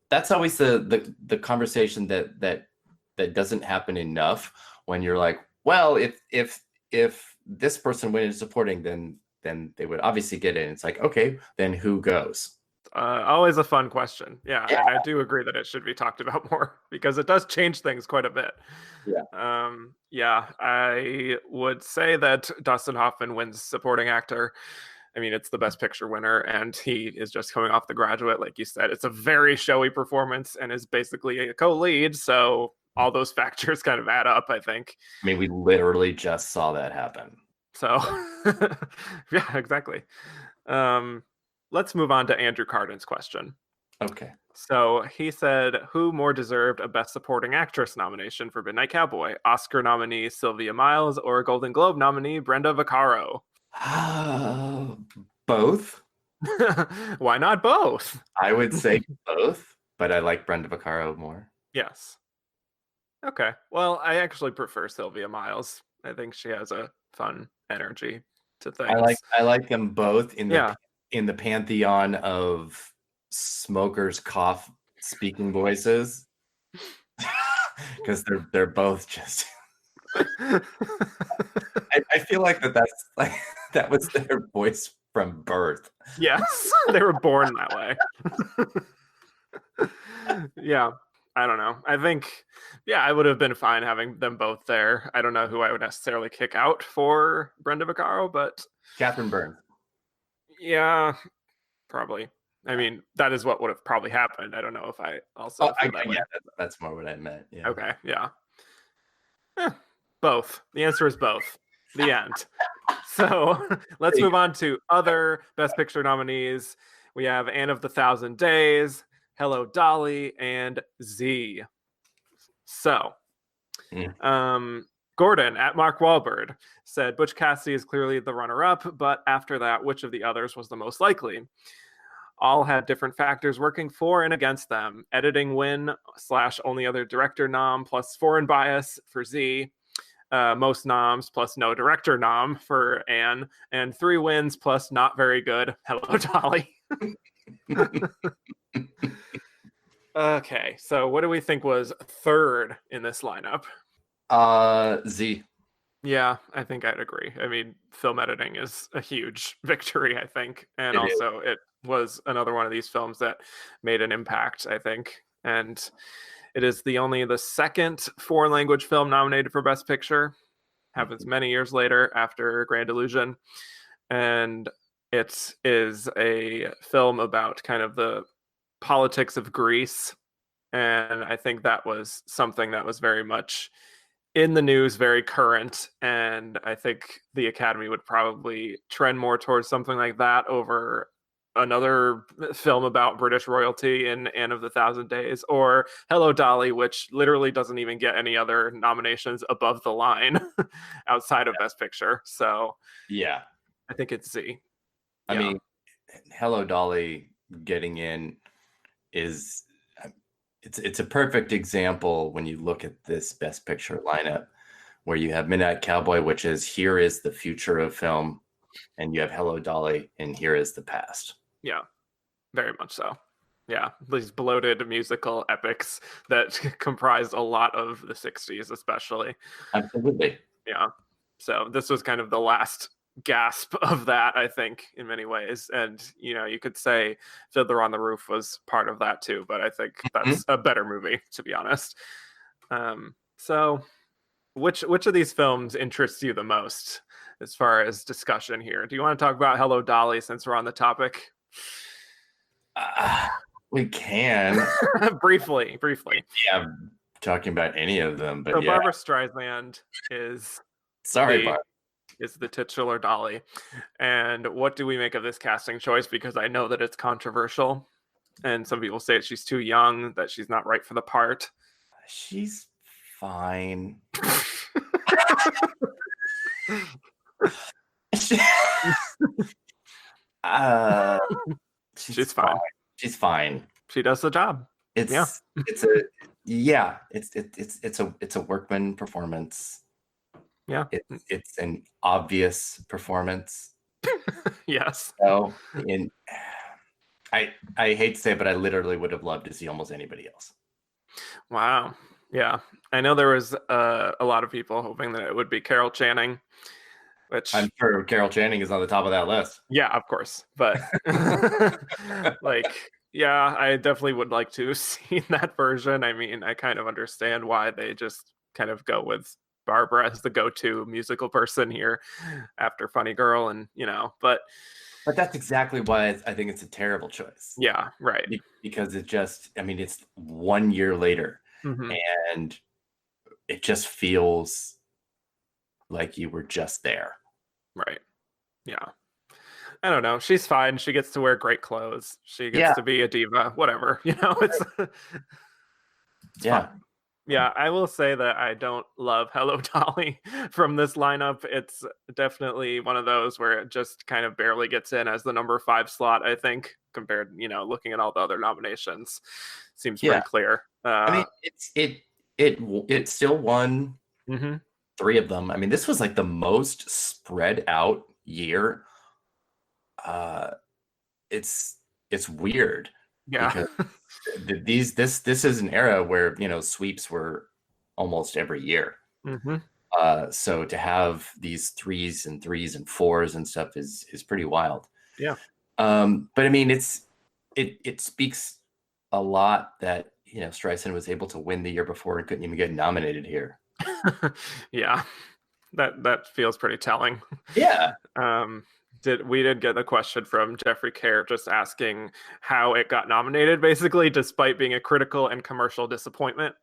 that's always the conversation that doesn't happen enough, when you're like, well, if this person went in supporting, then they would obviously get in. It's like, okay, then who goes? Always a fun question. Yeah, and I do agree that it should be talked about more, because it does change things quite a bit. I would say that Dustin Hoffman wins supporting actor. I mean, it's the Best Picture winner, and he is just coming off The Graduate. Like you said, it's a very showy performance and is basically a co-lead. So all those factors kind of add up, I think. I mean, we literally just saw that happen. So, yeah, exactly. Let's move on to Andrew Carden's question. Okay. So he said, who more deserved a Best Supporting Actress nomination for Midnight Cowboy? Oscar nominee Sylvia Miles or Golden Globe nominee Brenda Vaccaro? Both. Why not both? I would say both, but I like Brenda Vaccaro more. Yes. Okay. Well, I actually prefer Sylvia Miles. I think she has a fun energy to things. I like them both in Yeah. the pantheon of smokers cough speaking voices. Because they're both just I feel like that's like that was their voice from birth. Yes, they were born that way. Yeah, I don't know. I think, yeah, I would have been fine having them both there. I don't know who I would necessarily kick out for Brenda Vaccaro, but Catherine Burns. yeah, probably. I mean, that is what would have probably happened. I don't know if I also feel that way. Yeah, that's more what I meant. Yeah. Okay, yeah. Both. The answer is both. The end. So let's move on to other Best Picture nominees. We have Anne of the Thousand Days, Hello, Dolly, and Z. So, Gordon at Mark Wahlberg said Butch Cassidy is clearly the runner-up, but after that, which of the others was the most likely? All had different factors working for and against them. Editing win / only other director nom plus foreign bias for Z. Most noms plus no director nom for Anne, and 3 wins plus not very good Hello, Dolly. Okay, so what do we think was third in this lineup? Z. Yeah, I think I'd agree. I mean, film editing is a huge victory, I think. And it was another one of these films that made an impact, I think. And it is the second foreign language film nominated for Best Picture. Happens many years later after Grand Illusion. And it is a film about kind of the politics of Greece. And I think that was something that was very much in the news, very current. And I think the Academy would probably trend more towards something like that over another film about British royalty in Anne of the Thousand Days, or Hello, Dolly, which literally doesn't even get any other nominations above the line outside of Best Picture. So yeah, I think it's Z. I mean, Hello, Dolly getting in is it's a perfect example when you look at this Best Picture lineup, where you have Midnight Cowboy, which is here is the future of film, and you have Hello, Dolly, and here is the past. Yeah, very much so. Yeah, these bloated musical epics that comprised a lot of the 60s, especially. Absolutely. Yeah. So this was kind of the last gasp of that, I think, in many ways. And, you could say Fiddler on the Roof was part of that too, but I think that's a better movie, to be honest. So which of these films interests you the most as far as discussion here? Do you want to talk about Hello, Dolly, since we're on the topic? We can. briefly. Yeah, talking about any of them, but so Barbra Streisand is the titular Dolly. And what do we make of this casting choice? Because I know that it's controversial, and some people say she's too young, that she's not right for the part. She's fine. She's fine. She's fine. She does the job. It's a workman performance. Yeah. It's an obvious performance. Yes. So I hate to say it, but I literally would have loved to see almost anybody else. Wow. Yeah. I know there was a lot of people hoping that it would be Carol Channing, which I'm sure Carol Channing is on the top of that list. Yeah, of course. But yeah, I definitely would like to see that version. I mean, I kind of understand why they just kind of go with Barbara as the go-to musical person here after Funny Girl, and but that's exactly why I think it's a terrible choice. Yeah, right. Because it's 1 year later, and it just feels like you were just there. Right. Yeah. I don't know. She's fine. She gets to wear great clothes. She gets to be a diva. Whatever. It's yeah. fun. Yeah, I will say that I don't love Hello, Dolly from this lineup. It's definitely one of those where it just kind of barely gets in as the number 5 slot, I think, compared, looking at all the other nominations. Seems pretty clear. it still won Mm-hmm. 3 of them. I mean, this was like the most spread out year. It's weird Yeah. because this is an era where, you know, sweeps were almost every year. Mm-hmm. So to have these 3s and 4s and stuff is pretty wild. Yeah. But I mean, it speaks a lot that, you know, Streisand was able to win the year before and couldn't even get nominated here. Yeah, that feels pretty telling. Yeah. We did get the question from Jeffrey Kerr just asking how it got nominated, basically, despite being a critical and commercial disappointment.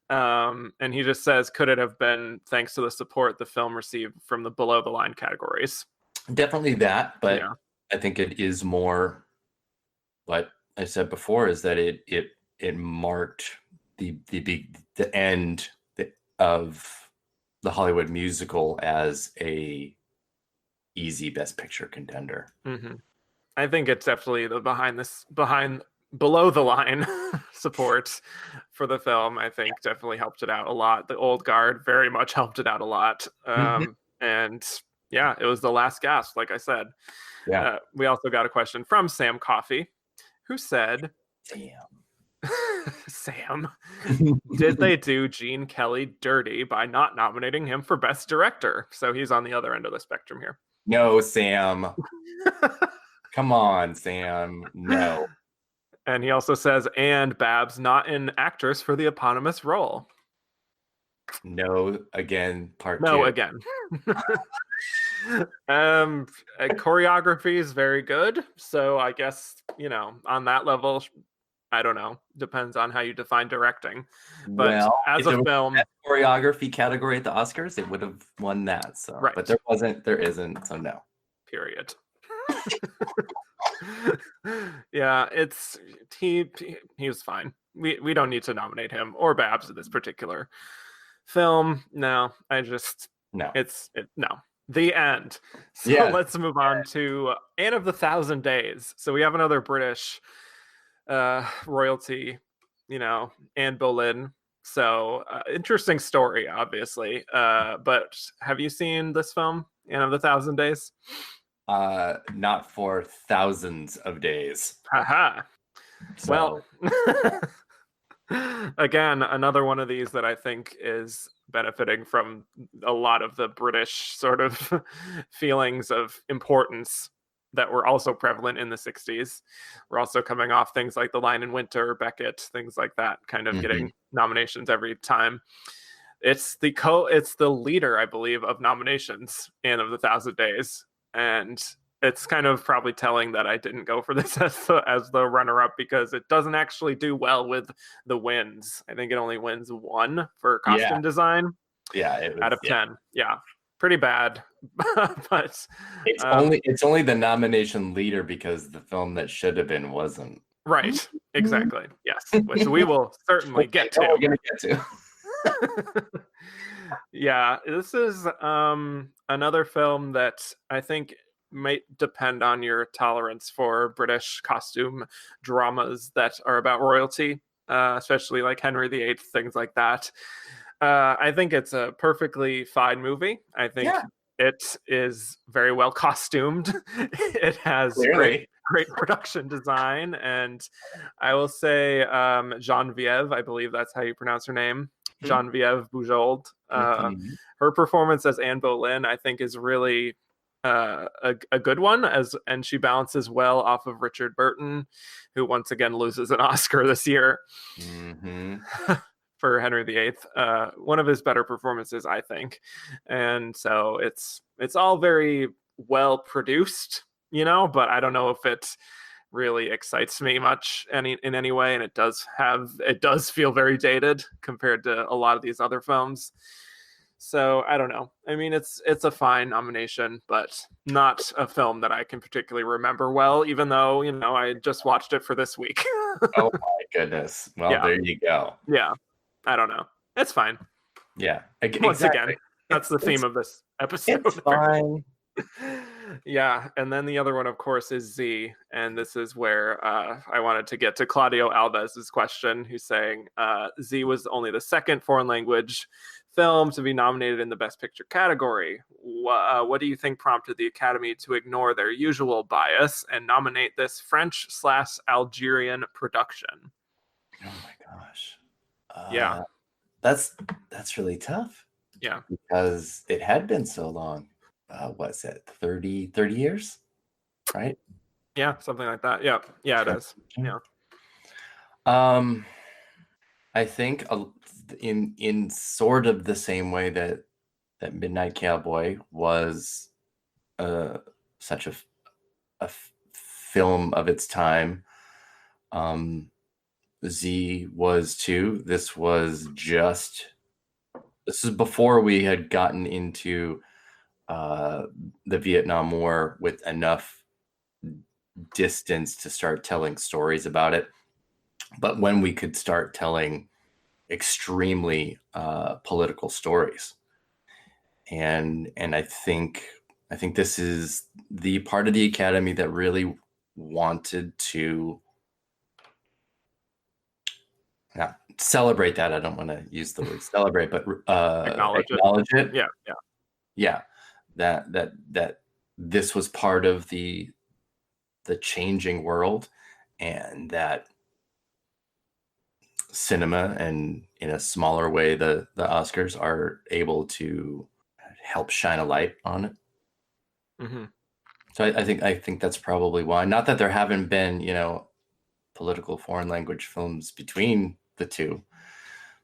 And he just says, could it have been thanks to the support the film received from the below the line categories? Definitely that, but Yeah. I think it is more what I said before, is that it marked the end of the Hollywood musical as a easy Best Picture contender. Mm-hmm. I think it's definitely the below the line support for the film. I think definitely helped it out a lot. The old guard very much helped it out a lot. And yeah, it was the last gasp, like I said. Yeah. We also got a question from Sam Coffey, who said, Sam, did they do Gene Kelly dirty by not nominating him for Best Director? So he's on the other end of the spectrum here. No, Sam. Come on, Sam. No. And he also says, and Babs not an actress for the eponymous role. No, again, part 2. No, again. Choreography is very good. So I guess, you know, on that level, I don't know. Depends on how you define directing. But well, as a film, choreography category at the Oscars, it would have won that. So, right. But there isn't. So no. Period. Yeah, he was fine. We don't need to nominate him or Babs in this particular film. No, no. No. The end. So let's move on to Anne of the Thousand Days. So we have another British royalty, you know, Anne Boleyn. So interesting story, obviously. But have you seen this film, Anne of the Thousand Days? Not for thousands of days. Haha. So. Well, again, another one of these that I think is benefiting from a lot of the British sort of feelings of importance that were also prevalent in the 60s. We're also coming off things like The Lion in Winter, Beckett, things like that, kind of getting nominations every time. It's the leader, I believe, of nominations, Anne of the Thousand Days. And it's kind of probably telling that I didn't go for this as the runner-up, because it doesn't actually do well with the wins. I think it only wins 1 for costume design. Yeah, out of 10. Yeah, pretty bad. But it's only the nomination leader because the film that should have been wasn't. Right. Exactly. Yes, which we will certainly get to. We're gonna get to. Yeah, this is another film that I think might depend on your tolerance for British costume dramas that are about royalty, especially like Henry VIII, things like that. I think it's a perfectly fine movie. I think it is very well costumed. It has great production design, and I will say Geneviève, I believe that's how you pronounce her name, Geneviève Bujold. Her performance as Anne Boleyn, I think, is really a good one, and she balances well off of Richard Burton, who once again loses an Oscar this year for Henry VIII. One of his better performances, I think. And so it's all very well produced, you know, but I don't know if it really excites me much in any way, and it does feel very dated compared to a lot of these other films. So I don't know. I mean, it's a fine nomination, but not a film that I can particularly remember well, even though, you know, I just watched it for this week. Oh my goodness. Well, there you go. Yeah. I don't know. It's fine. Yeah. Once again, that's the theme of this episode. It's fine. Yeah, and then the other one, of course, is Z, and this is where I wanted to get to Claudio Alves's question, who's saying Z was only the second foreign language film to be nominated in the Best Picture category. What do you think prompted the Academy to ignore their usual bias and nominate this French/Algerian production? Oh my gosh. Yeah. That's really tough. Yeah. Because it had been so long. What's it, 30 years? Right? Yeah, something like that. Yeah. Yeah, it is. Yeah. I think in sort of the same way that Midnight Cowboy was such a film of its time. Z was too. This is before we had gotten into the Vietnam War with enough distance to start telling stories about it. But when we could start telling extremely political stories. And I think this is the part of the Academy that really wanted to celebrate that. I don't want to use the word celebrate, but acknowledge it. Yeah. That this was part of the changing world, and that cinema, and in a smaller way the Oscars, are able to help shine a light on it. Mm-hmm. So I think that's probably why. Not that there haven't been, political foreign language films between the two,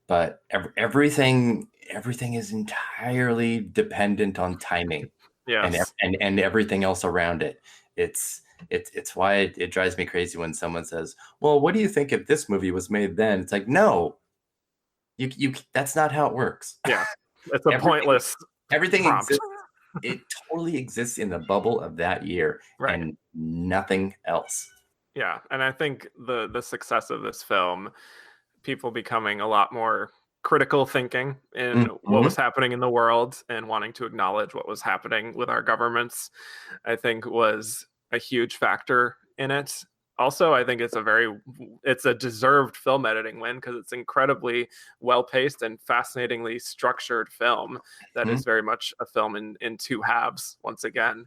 but everything is entirely dependent on timing. Yes. and everything else around it. It's why it drives me crazy when someone says, well, what do you think if this movie was made then? It's like, no, you that's not how it works. Yeah. It's a pointless everything prompt. Exists. It totally exists in the bubble of that year, right, and nothing else. Yeah, and I think the success of this film, people becoming a lot more critical thinking in what was happening in the world and wanting to acknowledge what was happening with our governments, I think was a huge factor in it. Also, I think it's a deserved film editing win, because it's incredibly well-paced and fascinatingly structured film that is very much a film in two halves, once again,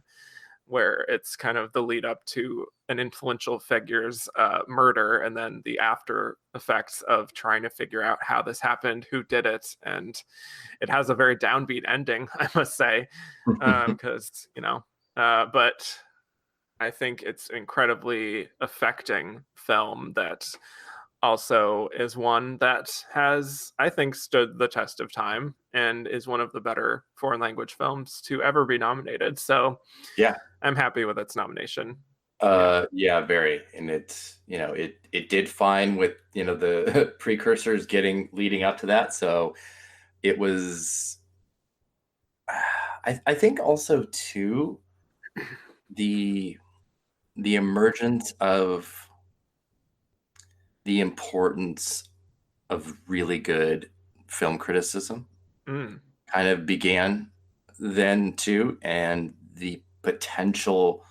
where it's kind of the lead up to an influential figure's murder, and then the after effects of trying to figure out how this happened, who did it. And it has a very downbeat ending, I must say, because, but I think it's incredibly affecting film that also is one that has, I think, stood the test of time and is one of the better foreign language films to ever be nominated. So yeah, I'm happy with its nomination. Yeah, very. And it's, it did fine with, the precursors leading up to that. So it was, I think also too, the emergence of the importance of really good film criticism kind of began then too, and the potential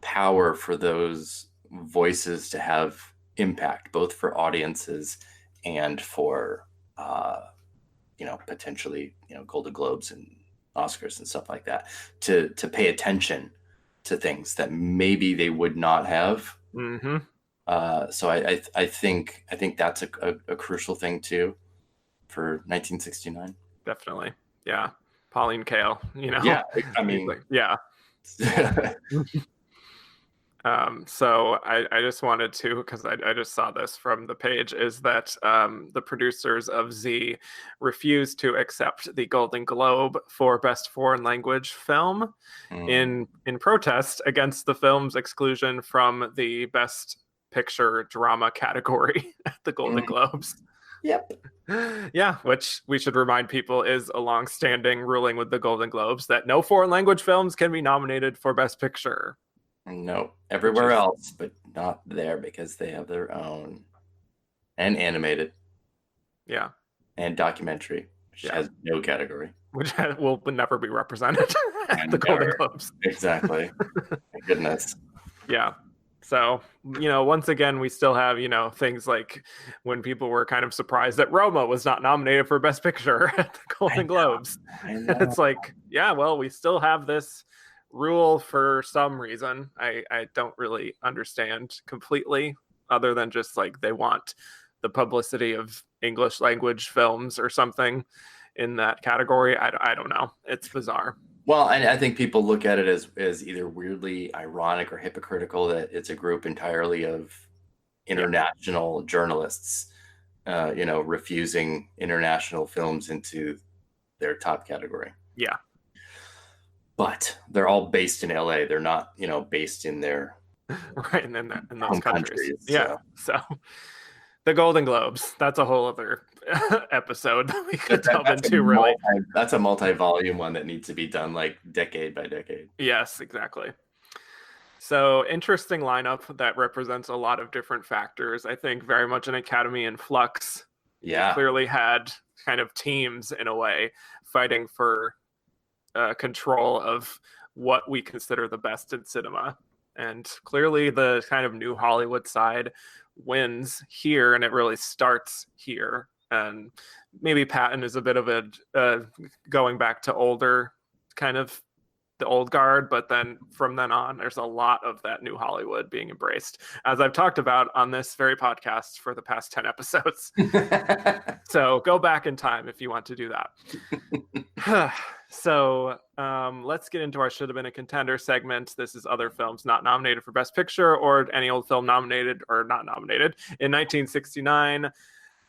power for those voices to have impact, both for audiences and for potentially Golden Globes and Oscars and stuff like that, to pay attention to things that maybe they would not have. So I think that's a crucial thing too for 1969. Definitely. Yeah. Pauline Kael, Yeah, I mean, yeah. So I just wanted to, because I just saw this from the page, is that the producers of Z refused to accept the Golden Globe for Best Foreign Language Film in protest against the film's exclusion from the Best Picture Drama category at the Golden Globes. Yep. Yeah, which we should remind people is a long-standing ruling with the Golden Globes that no foreign language films can be nominated for Best Picture. No, everywhere else, but not there, because they have their own. And animated. Yeah. And documentary, which has no category. Which will never be represented. at the Golden Globes. Exactly. My goodness. Yeah. So, once again, we still have, things like when people were kind of surprised that Roma was not nominated for Best Picture at the Golden Globes. I know. It's like, yeah, well, we still have this rule for some reason. I don't really understand completely, other than just like they want the publicity of English language films or something in that category. I don't know. It's bizarre. Well, I think people look at it as either weirdly ironic or hypocritical that it's a group entirely of international journalists, refusing international films into their top category. Yeah. But they're all based in LA. They're not, based in their right in those countries. Yeah. So the Golden Globes, that's a whole other episode that we could delve into, really. That's a multi-volume one that needs to be done like decade by decade. Yes, exactly. So interesting lineup that represents a lot of different factors. I think very much an Academy in flux. Yeah. Clearly had kind of teams in a way fighting for control of what we consider the best in cinema. And clearly the kind of new Hollywood side wins here, and it really starts here. And maybe Patton is a bit of a going back to older, kind of the old guard, but then from then on, there's a lot of that new Hollywood being embraced, as I've talked about on this very podcast for the past 10 episodes. So go back in time if you want to do that. So let's get into our Should Have Been a Contender segment. This is other films not nominated for Best Picture or any old film nominated or not nominated in 1969.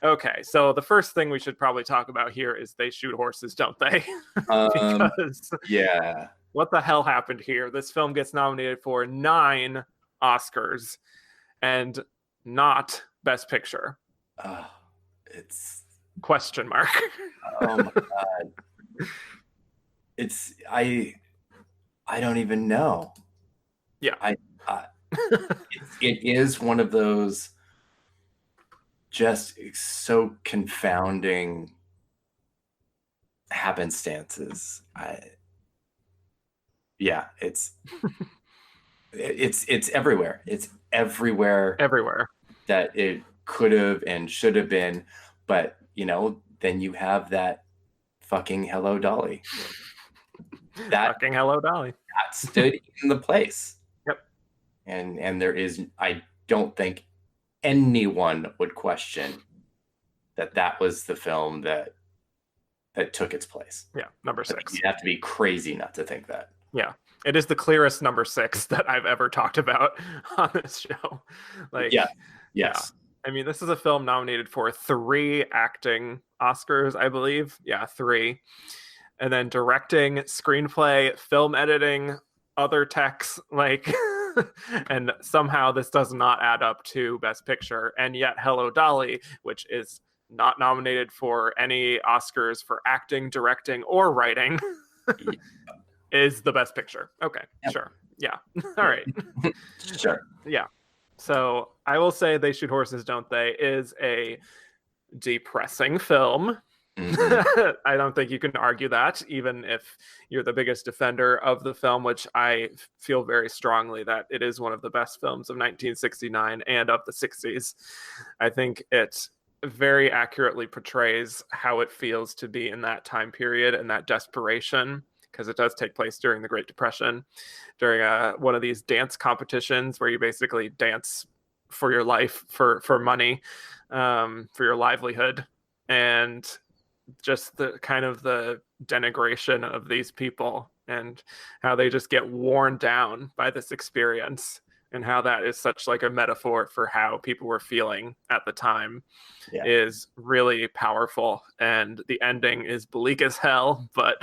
Okay, so the first thing we should probably talk about here is They Shoot Horses, Don't They? Because yeah, what the hell happened here? This film gets nominated for 9 Oscars and not Best Picture. It's question mark. Oh my god. I don't even know. Yeah. It is one of those just so confounding happenstances. It's everywhere. It's everywhere that it could have and should have been, but then you have that fucking Hello Dolly. That fucking Hello Dolly. That stood in the place. Yep. And there is, I don't think anyone would question that was the film that took its place. Yeah, number 6. You have to be crazy not to think that. Yeah. It is the clearest number 6 that I've ever talked about on this show. Like, yes. Yeah. I mean, this is a film nominated for 3 acting Oscars, I believe. Yeah, 3. And then directing, screenplay, film editing, other techs, like, and somehow this does not add up to Best Picture. And yet Hello Dolly, which is not nominated for any Oscars for acting, directing, or writing, is the Best Picture. Okay, yep. Sure. Yeah. All right. Sure. Yeah. So I will say They Shoot Horses, Don't They is a depressing film. Mm-hmm. I don't think you can argue that, even if you're the biggest defender of the film, which I feel very strongly that it is one of the best films of 1969 and of the 60s. I think it very accurately portrays how it feels to be in that time period and that desperation, because it does take place during the Great Depression, during one of these dance competitions where you basically dance for your life, for money, for your livelihood. And just the kind of the denigration of these people and how they just get worn down by this experience, and how that is such like a metaphor for how people were feeling at the time is really powerful. And the ending is bleak as hell, but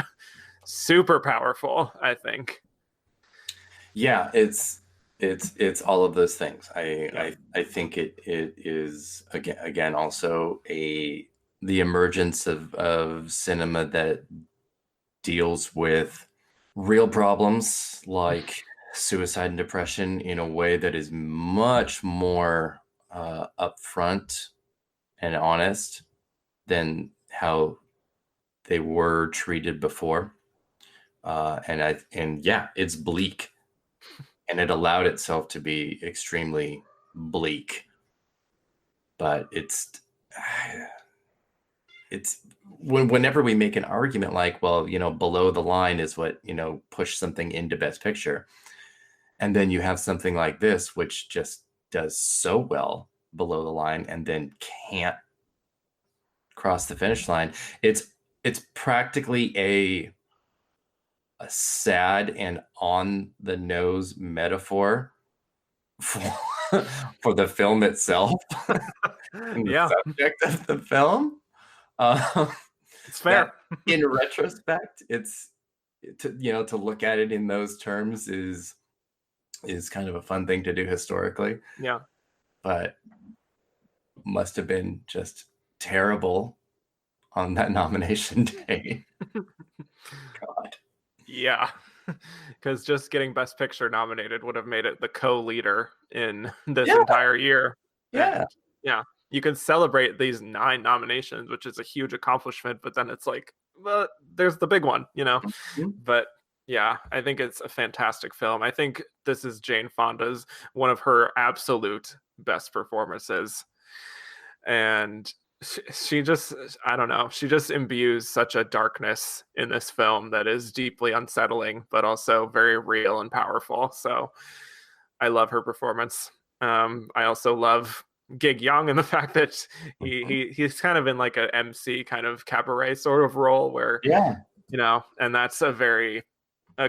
super powerful, I think. Yeah, it's all of those things. I think it is again also the emergence of cinema that deals with real problems like suicide and depression in a way that is much more upfront and honest than how they were treated before. And yeah, it's bleak, and it allowed itself to be extremely bleak. But it's whenever we make an argument like, well, below the line is what, push something into Best Picture. And then you have something like this, which just does so well below the line and then can't cross the finish line. It's practically a sad and on the nose metaphor for the film itself. Yeah. The subject of the film. It's fair. In retrospect, it's to look at it in those terms is kind of a fun thing to do historically. Yeah. But must have been just terrible on that nomination day. God. Yeah. Because just getting Best Picture nominated would have made it the co-leader in this entire year. Yeah. And, yeah. You can celebrate these 9 nominations, which is a huge accomplishment, but then it's like, well, there's the big one, Mm-hmm. But yeah, I think it's a fantastic film. I think this is Jane Fonda's one of her absolute best performances. And she just, I don't know, she just imbues such a darkness in this film that is deeply unsettling, but also very real and powerful. So I love her performance. I also love Gig Young and the fact that he's kind of in like a MC kind of cabaret sort of role where, and that's a very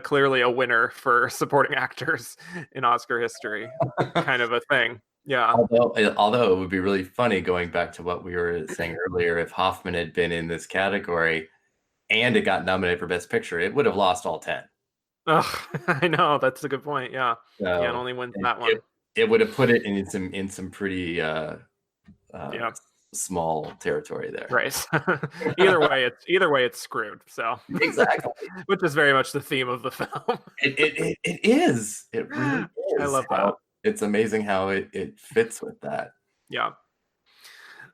clearly a winner for supporting actors in Oscar history kind of a thing. Yeah. Although it would be really funny going back to what we were saying earlier, if Hoffman had been in this category and it got nominated for Best Picture, it would have lost all 10. Oh, I know. That's a good point. Yeah. So, it only wins that one. It would have put it in some pretty small territory there. Right. Either way it's screwed. So exactly. Which is very much the theme of the film. It is. It really is. I love that. It's amazing how it fits with that. Yeah.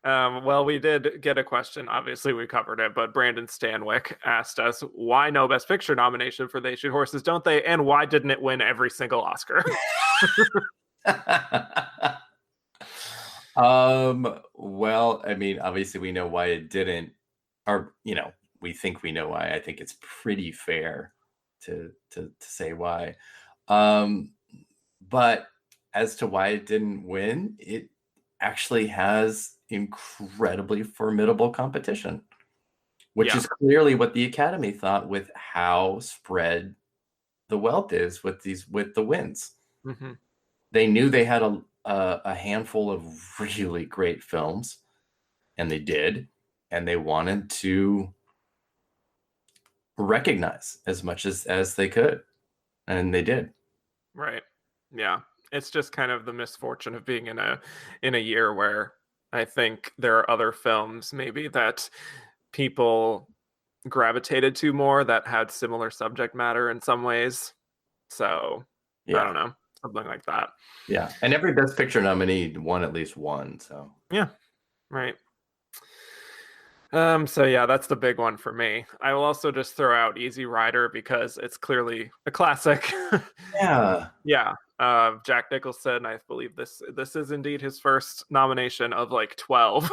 Well, we did get a question. Obviously, we covered it, but Brandon Stanwyck asked us, why no Best Picture nomination for They Shoot Horses, Don't They? And why didn't it win every single Oscar? Well, I mean, obviously we know why it didn't, or we think we know why. I think it's pretty fair to say why. But as to why it didn't win, it actually has incredibly formidable competition, which is clearly what the Academy thought with how spread the wealth is with the wins. Mm-hmm. They knew they had a handful of really great films, and they did, and they wanted to recognize as much as they could, and they did. Right. Yeah. It's just kind of the misfortune of being in a year where I think there are other films maybe that people gravitated to more that had similar subject matter in some ways. So I don't know, something like that. Yeah. And every Best Picture nominee won at least one. So yeah. Right. So yeah, that's the big one for me. I will also just throw out Easy Rider because it's clearly a classic. Yeah. Yeah. Jack Nicholson, I believe this is indeed his first nomination of like 12.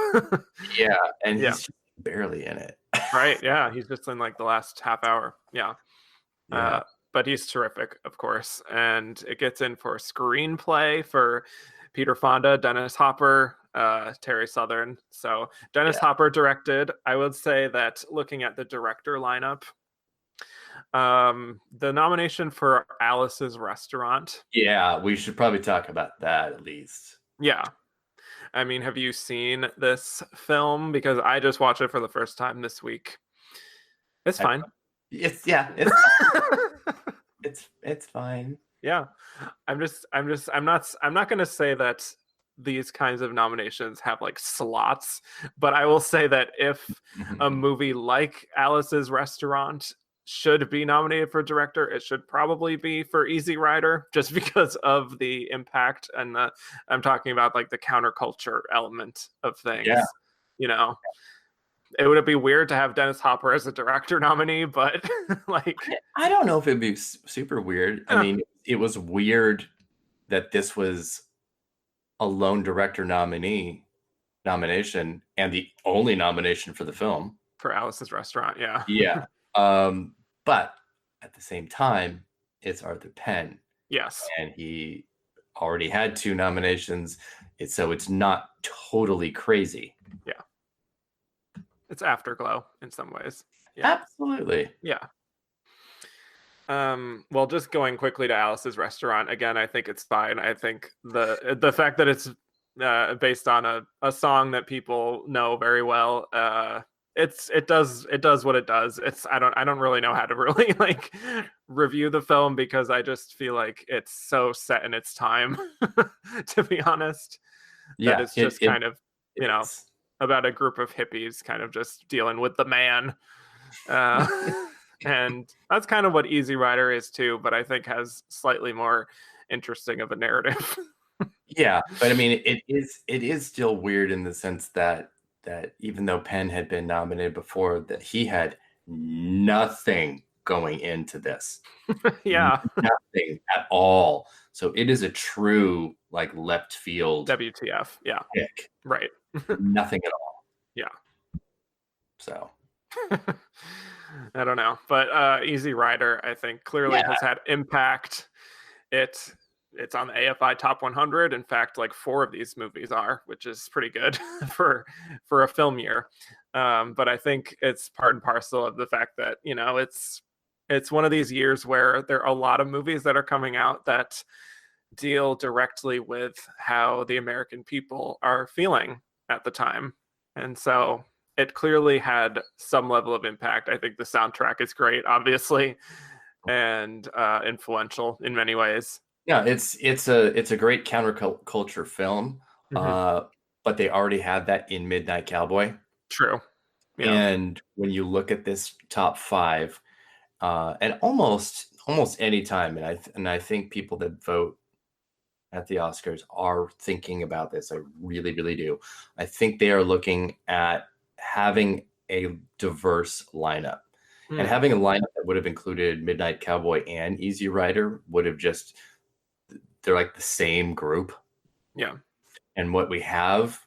Yeah, and he's barely in it. Right, yeah, he's just in like the last half hour. Yeah. But he's terrific, of course. And it gets in for screenplay for Peter Fonda, Dennis Hopper, Terry Southern. So Dennis Hopper directed. I would say that looking at the director lineup, the nomination for Alice's Restaurant. Yeah, we should probably talk about that at least. Yeah. I mean, have you seen this film? Because I just watched it for the first time this week. It's fine. It's it's fine. Yeah. I'm not going to say that these kinds of nominations have like slots, but I will say that if a movie like Alice's Restaurant should be nominated for director, it should probably be for Easy Rider, just because of the impact and I'm talking about like the counterculture element of things. It would be weird to have Dennis Hopper as a director nominee, but like, I don't know if it'd be super weird. I mean, it was weird that this was a lone director nomination and the only nomination for the film. For Alice's Restaurant, yeah. Yeah. But at the same time, it's Arthur Penn. Yes. And he already had 2 nominations, so it's not totally crazy. Yeah. It's Afterglow in some ways. Yeah. Absolutely. Yeah. Well, just going quickly to Alice's Restaurant again, I think it's fine. I think the fact that it's based on a song that people know very well, it does what it does. I don't really know how to really like review the film because I just feel like it's so set in its time, to be honest. Yeah, that it's just kind of, you know, about a group of hippies kind of just dealing with the man. And that's kind of what Easy Rider is too, but I think has slightly more interesting of a narrative. Yeah, but I mean, it is still weird in the sense that even though Penn had been nominated before, that he had nothing going into this. Yeah. Nothing at all. So it is a true like left field WTF. Yeah. Pick. Right. Nothing at all. Yeah. So I don't know. But Easy Rider, I think, clearly has had impact. It's on the AFI Top 100. In fact, like 4 of these movies are, which is pretty good for a film year. But I think it's part and parcel of the fact that, you know, it's one of these years where there are a lot of movies that are coming out that deal directly with how the American people are feeling at the time. And so it clearly had some level of impact. I think the soundtrack is great, obviously, and influential in many ways. Yeah, it's a great counterculture film, but they already had that in Midnight Cowboy. True. Yeah. And when you look at this top 5, and almost any time, and I think people that vote at the Oscars are thinking about this. I really, really do. I think they are looking at having a diverse lineup. And having a lineup that would have included Midnight Cowboy and Easy Rider would have just, they're like the same group. Yeah. And what we have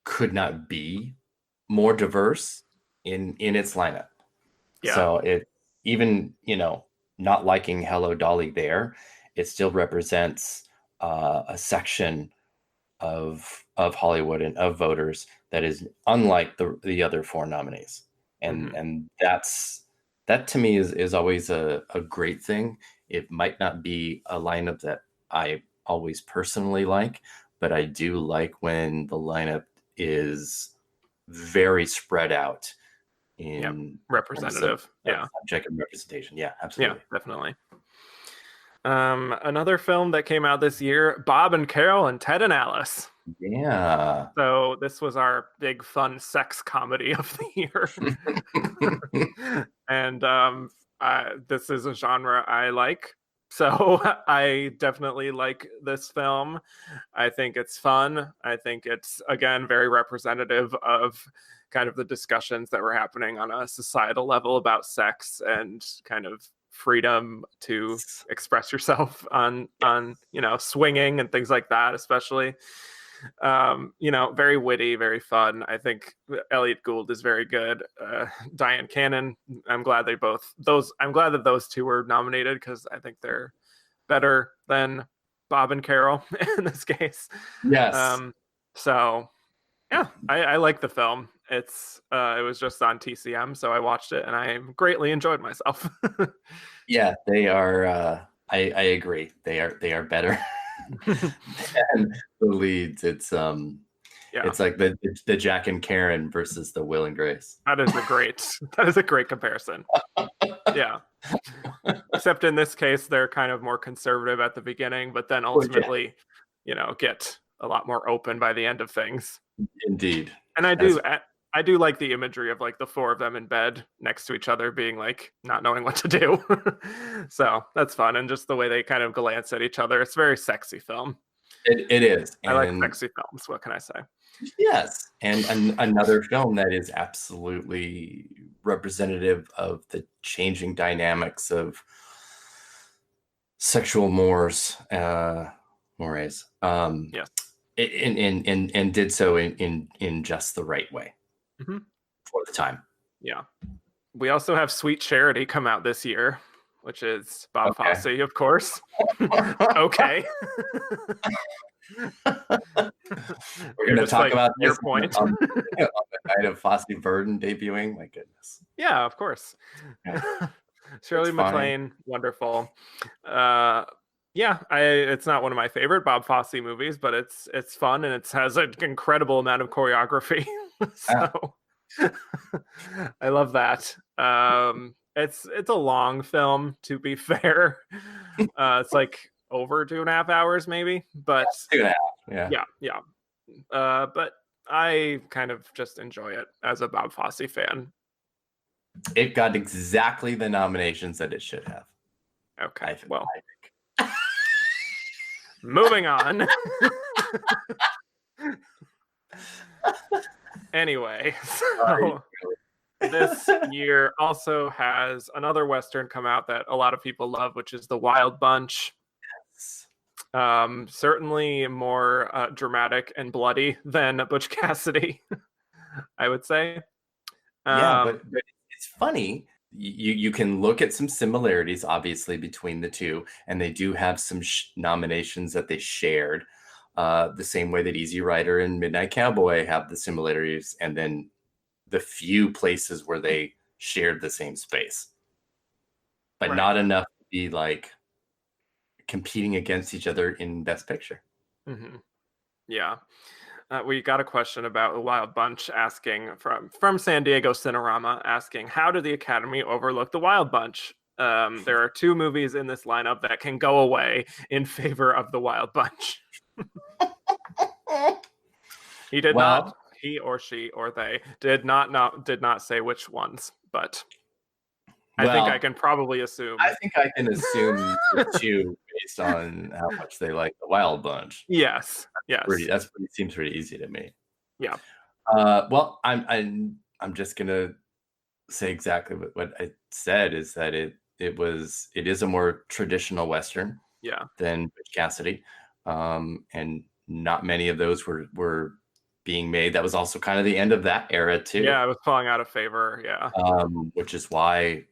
could not be more diverse in its lineup. Yeah. So it, even, you know, not liking Hello Dolly there, it still represents a section of Hollywood and of voters that is unlike the other 4 nominees. And that to me is always a great thing. It might not be a lineup that I always personally like, but I do like when the lineup is very spread out in representative. Subject and representation. Yeah, absolutely. Yeah, definitely. Another film that came out this year, Bob and Carol and Ted and Alice. Yeah. So this was our big fun sex comedy of the year. And this is a genre I like. So I definitely like this film. I think it's fun. I think it's, again, very representative of kind of the discussions that were happening on a societal level about sex and kind of freedom to express yourself on you know, swinging and things like that, especially. You know, very witty, very fun. I think Elliot Gould is very good. Diane Cannon, I'm glad that those 2 were nominated because I think they're better than Bob and Carol in this case. Yes. So yeah, I like the film. It was just on TCM, so I watched it and I greatly enjoyed myself. Yeah, they are. I agree. They are better than the leads. It's like the Jack and Karen versus the Will and Grace. That is a great comparison. Yeah. Except in this case, they're kind of more conservative at the beginning, but then ultimately, you know, get a lot more open by the end of things. Indeed. And I do like the imagery of like the 4 of them in bed next to each other being like not knowing what to do. So that's fun. And just the way they kind of glance at each other. It's a very sexy film. It is. I like sexy films. What can I say? Yes, and another film that is absolutely representative of the changing dynamics of sexual mores. Yes. And did so in just the right way for the time. Yeah. We also have Sweet Charity come out this year, which is Bob Fosse, of course. Okay. We're going to talk about your point on the night of Fosse Verdon debuting. My goodness. Yeah, of course. Yeah. Shirley MacLaine, wonderful. It's not one of my favorite Bob Fosse movies, but it's fun and it has an incredible amount of choreography. So I love that. It's a long film, to be fair. It's like over 2.5 hours, maybe. But 2.5. Yeah. But I kind of just enjoy it as a Bob Fosse fan. It got exactly the nominations that it should have. Okay, I think. Moving on. Anyway, so this year also has another Western come out that a lot of people love, which is The Wild Bunch. Yes. Certainly more dramatic and bloody than Butch Cassidy, I would say. But it's funny. You can look at some similarities, obviously, between the two, and they do have some nominations that they shared, the same way that Easy Rider and Midnight Cowboy have the similarities, and then the few places where they shared the same space, but not enough to be like competing against each other in Best Picture. Mm-hmm. Yeah. We got a question about The Wild Bunch asking from San Diego Cinerama asking, how did the Academy overlook The Wild Bunch? There are 2 movies in this lineup that can go away in favor of The Wild Bunch. He or she or they did not say which ones, but I think I can probably assume. I think I can assume the 2 based on how much they like The Wild Bunch. Yes. Seems pretty easy to me. Yeah. Well, I'm just gonna say exactly what I said, is that it is a more traditional Western. Yeah. Than Butch Cassidy, and not many of those were being made. That was also kind of the end of that era too. Yeah, it was falling out of favor. Yeah. Which is why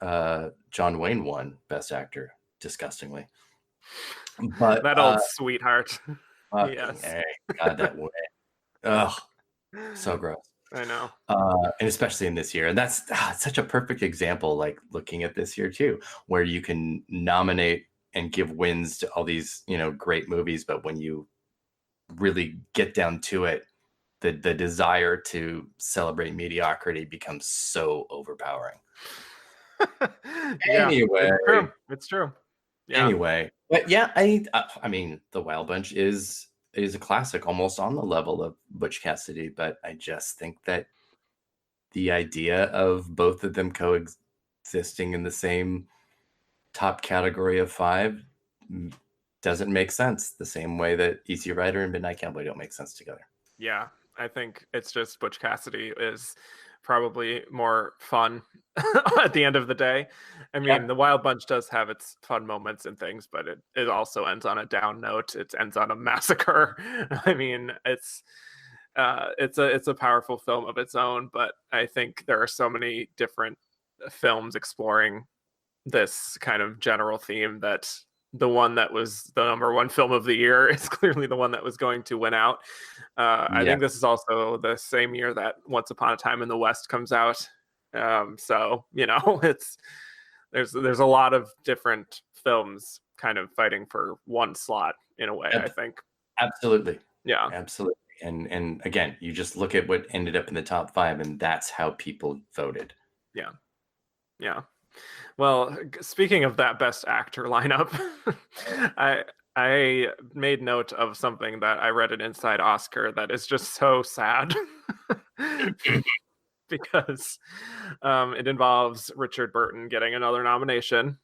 John Wayne won Best Actor, disgustingly. But that old sweetheart. Yes. Hey, God, that way. Ugh, so gross. I know. And especially in this year. And that's such a perfect example, like looking at this year too, where you can nominate and give wins to all these, great movies. But when you really get down to it, the desire to celebrate mediocrity becomes so overpowering. Anyway. It's true. Yeah. Anyway, but yeah, I mean, The Wild Bunch is a classic, almost on the level of Butch Cassidy, but I just think that the idea of both of them coexisting in the same top category of 5 doesn't make sense, the same way that Easy Rider and Midnight Cowboy don't make sense together. Yeah, I think it's just Butch Cassidy is probably more fun at the end of the day. I mean, The Wild Bunch does have its fun moments and things, but it also ends on a down note. It ends on a massacre. I mean, it's a powerful film of its own, but I think there are so many different films exploring this kind of general theme that the one that was the number 1 film of the year is clearly the one that was going to win out. I think this is also the same year that Once Upon a Time in the West comes out. So, there's a lot of different films kind of fighting for one slot in a way, I think. Absolutely. Yeah. Absolutely. And again, you just look at what ended up in the top 5, and that's how people voted. Yeah. Yeah. Well, speaking of that Best Actor lineup, I made note of something that I read at Inside Oscar that is just so sad because it involves Richard Burton getting another nomination.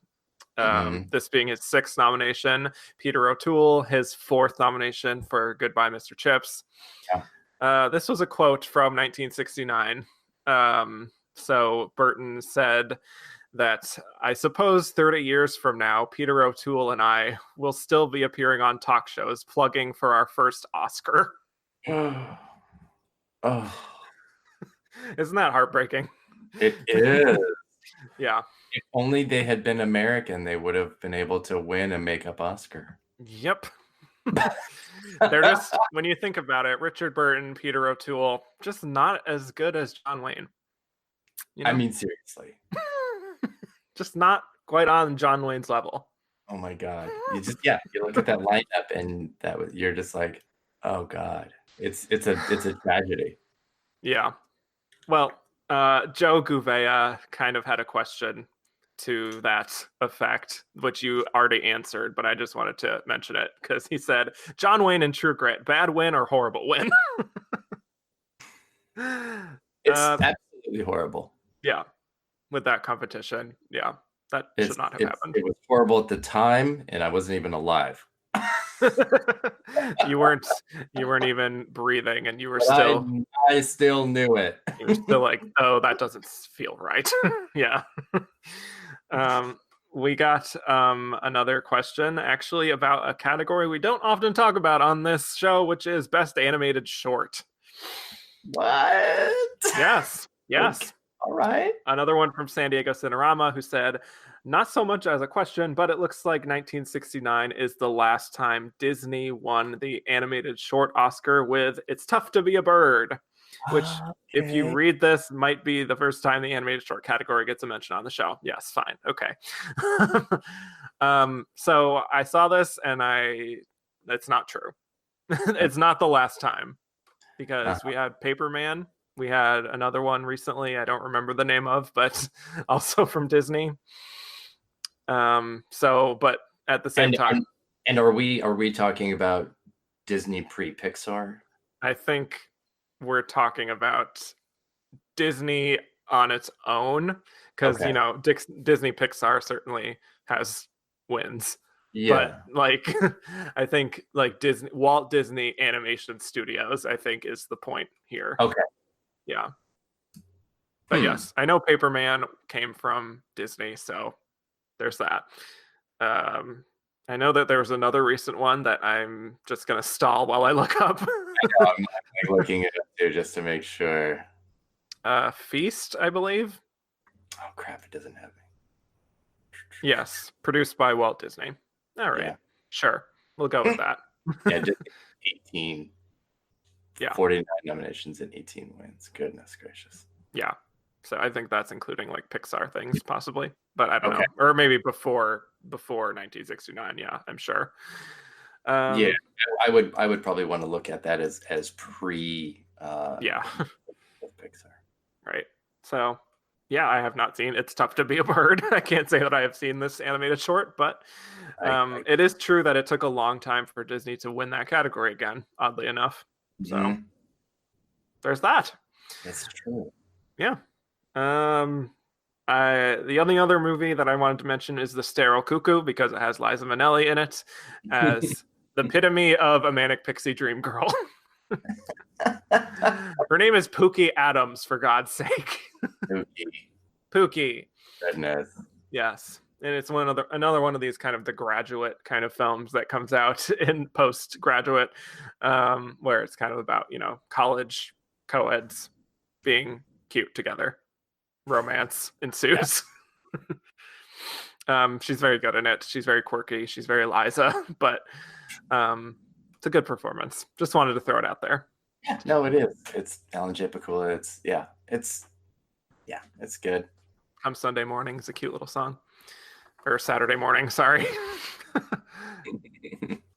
This being his 6th nomination. Peter O'Toole, his 4th nomination for Goodbye, Mr. Chips. Yeah. This was a quote from 1969. So Burton said that, I suppose 30 years from now, Peter O'Toole and I will still be appearing on talk shows plugging for our first Oscar. Oh, Isn't that heartbreaking? it is. Yeah. If only they had been American, they would have been able to win a makeup Oscar. Yep. They're just, when you think about it, Richard Burton, Peter O'Toole, just not as good as John Wayne. You know? I mean, seriously. Just not quite on John Wayne's level. Oh my God. You look at that lineup and you're just like, oh God. It's a tragedy. Yeah. Well, Joe Gouveia kind of had a question to that effect, which you already answered, but I just wanted to mention it because he said, John Wayne and True Grit, bad win or horrible win? It's absolutely horrible. Yeah. With that competition. Yeah. That should not have happened. It was horrible at the time, and I wasn't even alive. You weren't even breathing, and you were still. I still knew it. You were still like, oh, that doesn't feel right. Yeah. We got another question actually about a category we don't often talk about on this show, which is Best Animated Short. What? Yes. Okay. All right. Another one from San Diego Cinerama who said, not so much as a question, but it looks like 1969 is the last time Disney won the animated short Oscar with It's Tough to Be a Bird, which if you read this might be the first time the animated short category gets a mention on the show. Yes, fine. Okay. So I saw this and it's not true. It's not the last time because we had Paperman. We had another one recently I don't remember the name of, but also from Disney. But at the same time. And are we talking about Disney pre-Pixar? I think we're talking about Disney on its own because, Disney Pixar certainly has wins. Yeah. But I think Walt Disney Animation Studios, I think is the point here. Okay. Yeah. But yes, I know Paperman came from Disney, so there's that. I know that there was another recent one that I'm just going to stall while I look up. I know, I'm looking it up too just to make sure. Feast, I believe. Oh, crap, it doesn't have me. Yes, produced by Walt Disney. All right, sure. We'll go with that. Yeah, just 18. Yeah. 49 nominations and 18 wins. Goodness gracious. Yeah. So I think that's including Pixar things possibly, but I don't know. Or maybe before 1969. Yeah, I'm sure. Yeah, I would probably want to look at that as pre Pixar. Right. So yeah, I have not seen It's Tough to Be a Bird. I can't say that I have seen this animated short, but it is true that it took a long time for Disney to win that category again, oddly enough. So there's that. That's true. Yeah. The only other movie that I wanted to mention is The Sterile Cuckoo because it has Liza Minnelli in it as the epitome of a manic pixie dream girl. Her name is Pookie Adams, for God's sake. Pookie. Goodness. Yes. And it's another one of these kind of The Graduate kind of films that comes out in postgraduate, where it's kind of about, college co-eds being cute together. Romance ensues. She's very good in it. She's very quirky. She's very Liza, but it's a good performance. Just wanted to throw it out there. Yeah, no, it is. It's Alan J. Pakula. It's good. Come Sunday Morning is a cute little song. Or Saturday Morning, sorry.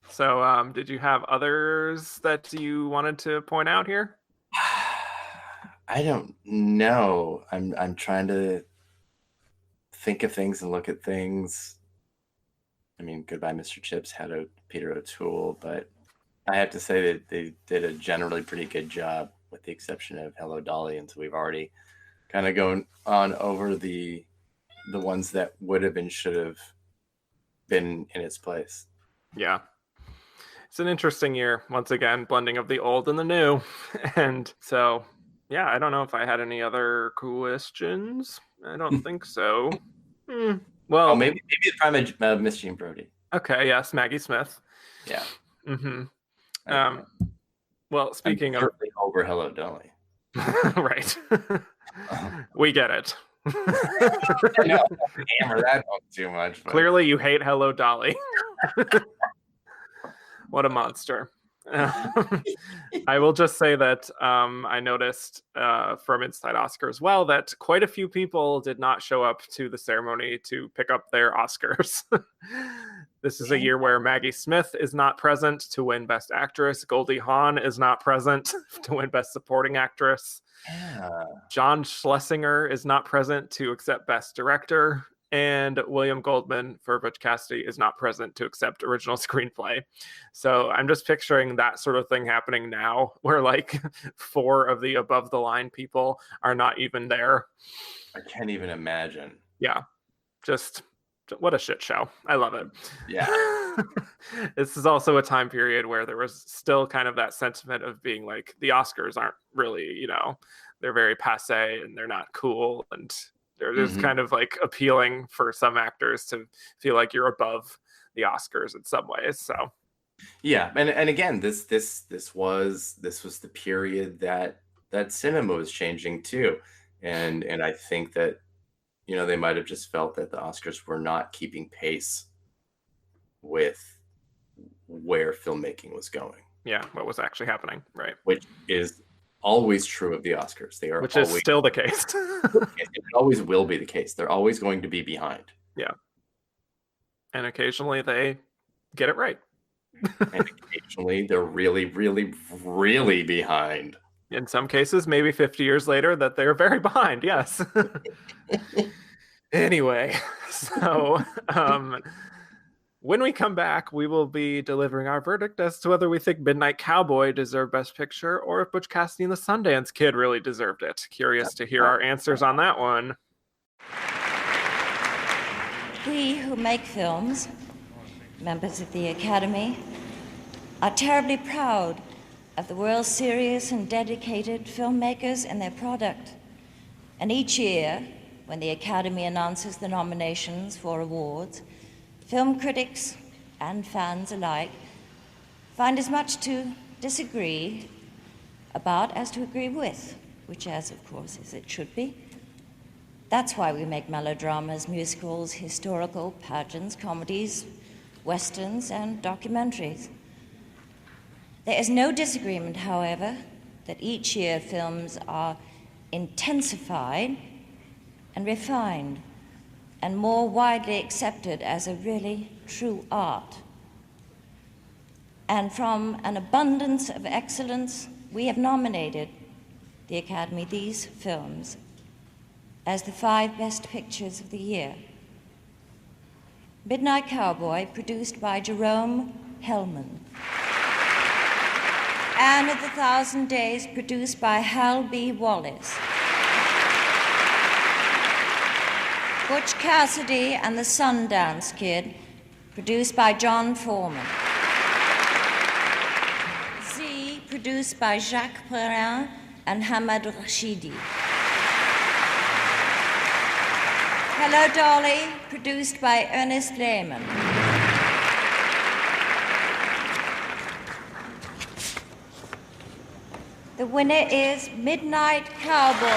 So, did you have others that you wanted to point out here? I don't know. I'm trying to think of things and look at things. I mean, Goodbye, Mr. Chips had a Peter O'Toole, but I have to say that they did a generally pretty good job, with the exception of Hello Dolly. And so we've already kind of gone on over the ones that would have been should have been in its place. Yeah. It's an interesting year. Once again, blending of the old and the new. And so, yeah, I don't know if I had any other questions. I don't think so. Well, maybe the prime of Miss Jean Brodie. Okay, yes, Maggie Smith. Yeah. Mm-hmm. Okay. Well, speaking of over Hello Dolly. Right. We get it. I know. Hammer that home too much. But... Clearly, you hate Hello Dolly. What a monster. I will just say that I noticed from Inside Oscar as well that quite a few people did not show up to the ceremony to pick up their Oscars. This is a year where Maggie Smith is not present to win Best Actress. Goldie Hawn is not present to win Best Supporting Actress. Yeah. John Schlesinger is not present to accept Best Director. And William Goldman for Butch Cassidy is not present to accept original screenplay. So I'm just picturing that sort of thing happening now, where like 4 of the above the line people are not even there. I can't even imagine. Yeah. Just what a shit show. I love it. Yeah. This is also a time period where there was still kind of that sentiment of being like, the Oscars aren't really, they're very passé and they're not cool. And they're just kind of like appealing for some actors to feel like you're above the Oscars in some ways. So, yeah, and again, this was the period that cinema was changing too, and I think that they might have just felt that the Oscars were not keeping pace with where filmmaking was going. Yeah, what was actually happening, right? Which is always true of the Oscars. Which is still the case. It always will be the case. They're always going to be behind. Yeah. And occasionally they get it right. And occasionally they're really, really, really behind. In some cases, maybe 50 years later, that they're very behind. Yes. Anyway, so when we come back, we will be delivering our verdict as to whether we think Midnight Cowboy deserved Best Picture or if Butch Cassidy and the Sundance Kid really deserved it. Curious to hear our answers on that one. We who make films, members of the Academy, are terribly proud of the world's serious and dedicated filmmakers and their product. And each year, when the Academy announces the nominations for awards, film critics and fans alike find as much to disagree about as to agree with, which, as of course, as it should be. That's why we make melodramas, musicals, historical pageants, comedies, westerns, and documentaries. There is no disagreement, however, that each year films are intensified and refined and more widely accepted as a really true art. And from an abundance of excellence, we have nominated the Academy these films as the 5 best pictures of the year. Midnight Cowboy, produced by Jerome Hellman. Anne of the Thousand Days, produced by Hal B. Wallace. Butch Cassidy and the Sundance Kid, produced by John Foreman. Z, produced by Jacques Perrin and Hamad Rashidi. Hello, Dolly, produced by Ernest Lehman. The winner is Midnight Cowboy.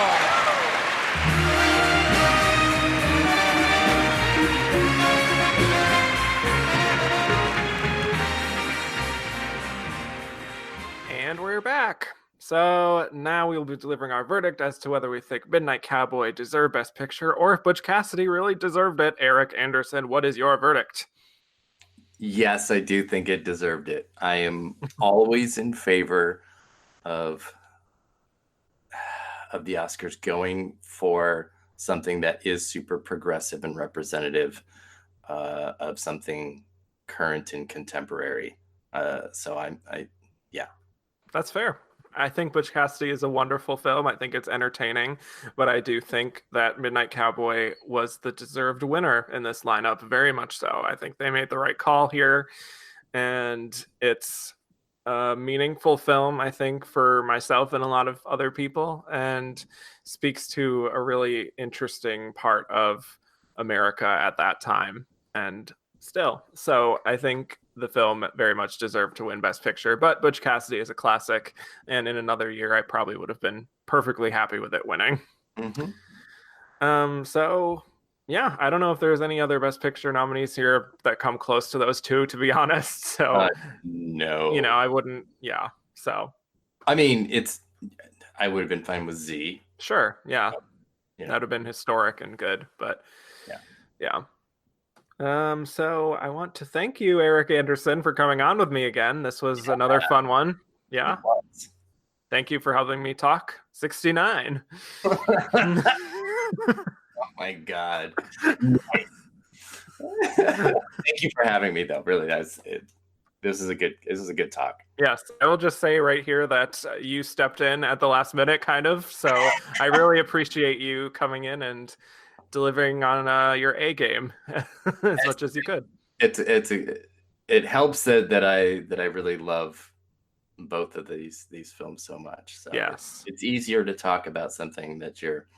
And we're back. So now we will be delivering our verdict as to whether we think Midnight Cowboy deserved Best Picture or if Butch Cassidy really deserved it. Erik Anderson, what is your verdict? Yes, I do think it deserved it. I am always in favor of the Oscars going for something that is super progressive and representative of something current and contemporary. So yeah. That's fair. I think Butch Cassidy is a wonderful film. I think it's entertaining, but I do think that Midnight Cowboy was the deserved winner in this lineup, very much so. I think they made the right call here, and it's a meaningful film, I think, for myself and a lot of other people, and speaks to a really interesting part of America at that time and still. So I think the film very much deserved to win Best Picture, but Butch Cassidy is a classic, and in another year I probably would have been perfectly happy with it winning. So yeah, I don't know if there's any other Best Picture nominees here that come close to those two, to be honest. So no, you know, I wouldn't. Yeah. So I mean, I would have been fine with Z. Sure. Yeah. That would have been historic and good, but yeah. So I want to thank you, Erik Anderson, for coming on with me again. This was another fun one. Yeah. Thank you for helping me talk 69. Oh my God. Thank you for having me, though. Really, this is a good talk. Yes, I will just say right here that you stepped in at the last minute, kind of. So I really appreciate you coming in and delivering on your A game as much as you could. It helps that I really love both of these films so much. So yes, it's easier to talk about something that you're,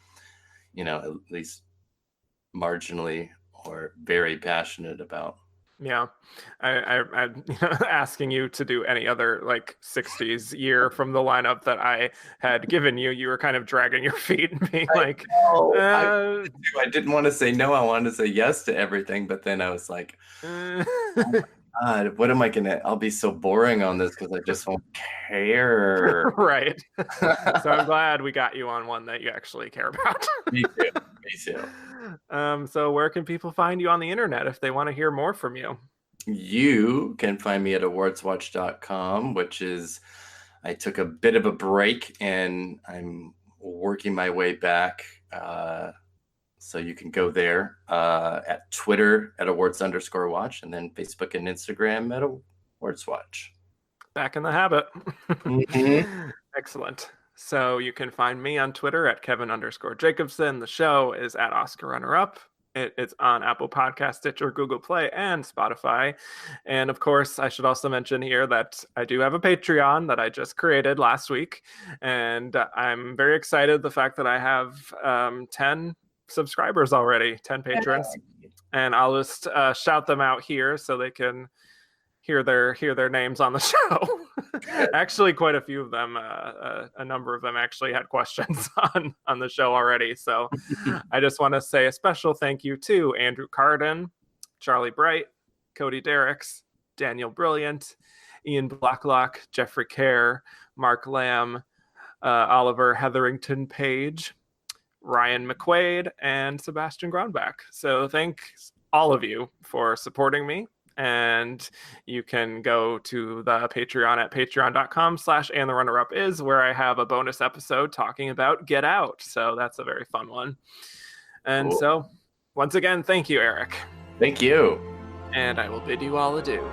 at least marginally or very passionate about. Yeah, I'm asking you to do any other like 60s year from the lineup that I had given you. You were kind of dragging your feet and being like, I didn't want to say no. I wanted to say yes to everything, but then I was like, oh my God, what am I gonna? I'll be so boring on this because I just won't care. Right. So I'm glad we got you on one that you actually care about. Me too. So where can people find you on the internet if they want to hear more from you? You can find me at AwardsWatch.com, which is, I took a bit of a break and I'm working my way back. So you can go there, at Twitter at awards_watch, and then Facebook and Instagram at AwardsWatch. Back in the habit. Mm-hmm. Excellent. So you can find me on Twitter at Kevin_Jacobson. The show is at Oscar Runner Up. It's on Apple Podcast, Stitcher, Google Play, and Spotify. And of course, I should also mention here that I do have a Patreon that I just created last week. And I'm very excited the fact that I have 10 subscribers already, 10 patrons. And I'll just shout them out here so they can hear their names on the show. Actually, quite a few of them, a number of them actually had questions on the show already. So I just want to say a special thank you to Andrew Carden, Charlie Bright, Cody Derricks, Daniel Brilliant, Ian Blacklock, Jeffrey Kerr, Mark Lamb, Oliver Hetherington Page, Ryan McQuaid, and Sebastian Gronbach. So thanks all of you for supporting me. And you can go to the Patreon at patreon.com/andtherunnerup where I have a bonus episode talking about Get Out. So that's a very fun one. And cool. So once again, thank you, Erik. Thank you. And I will bid you all adieu.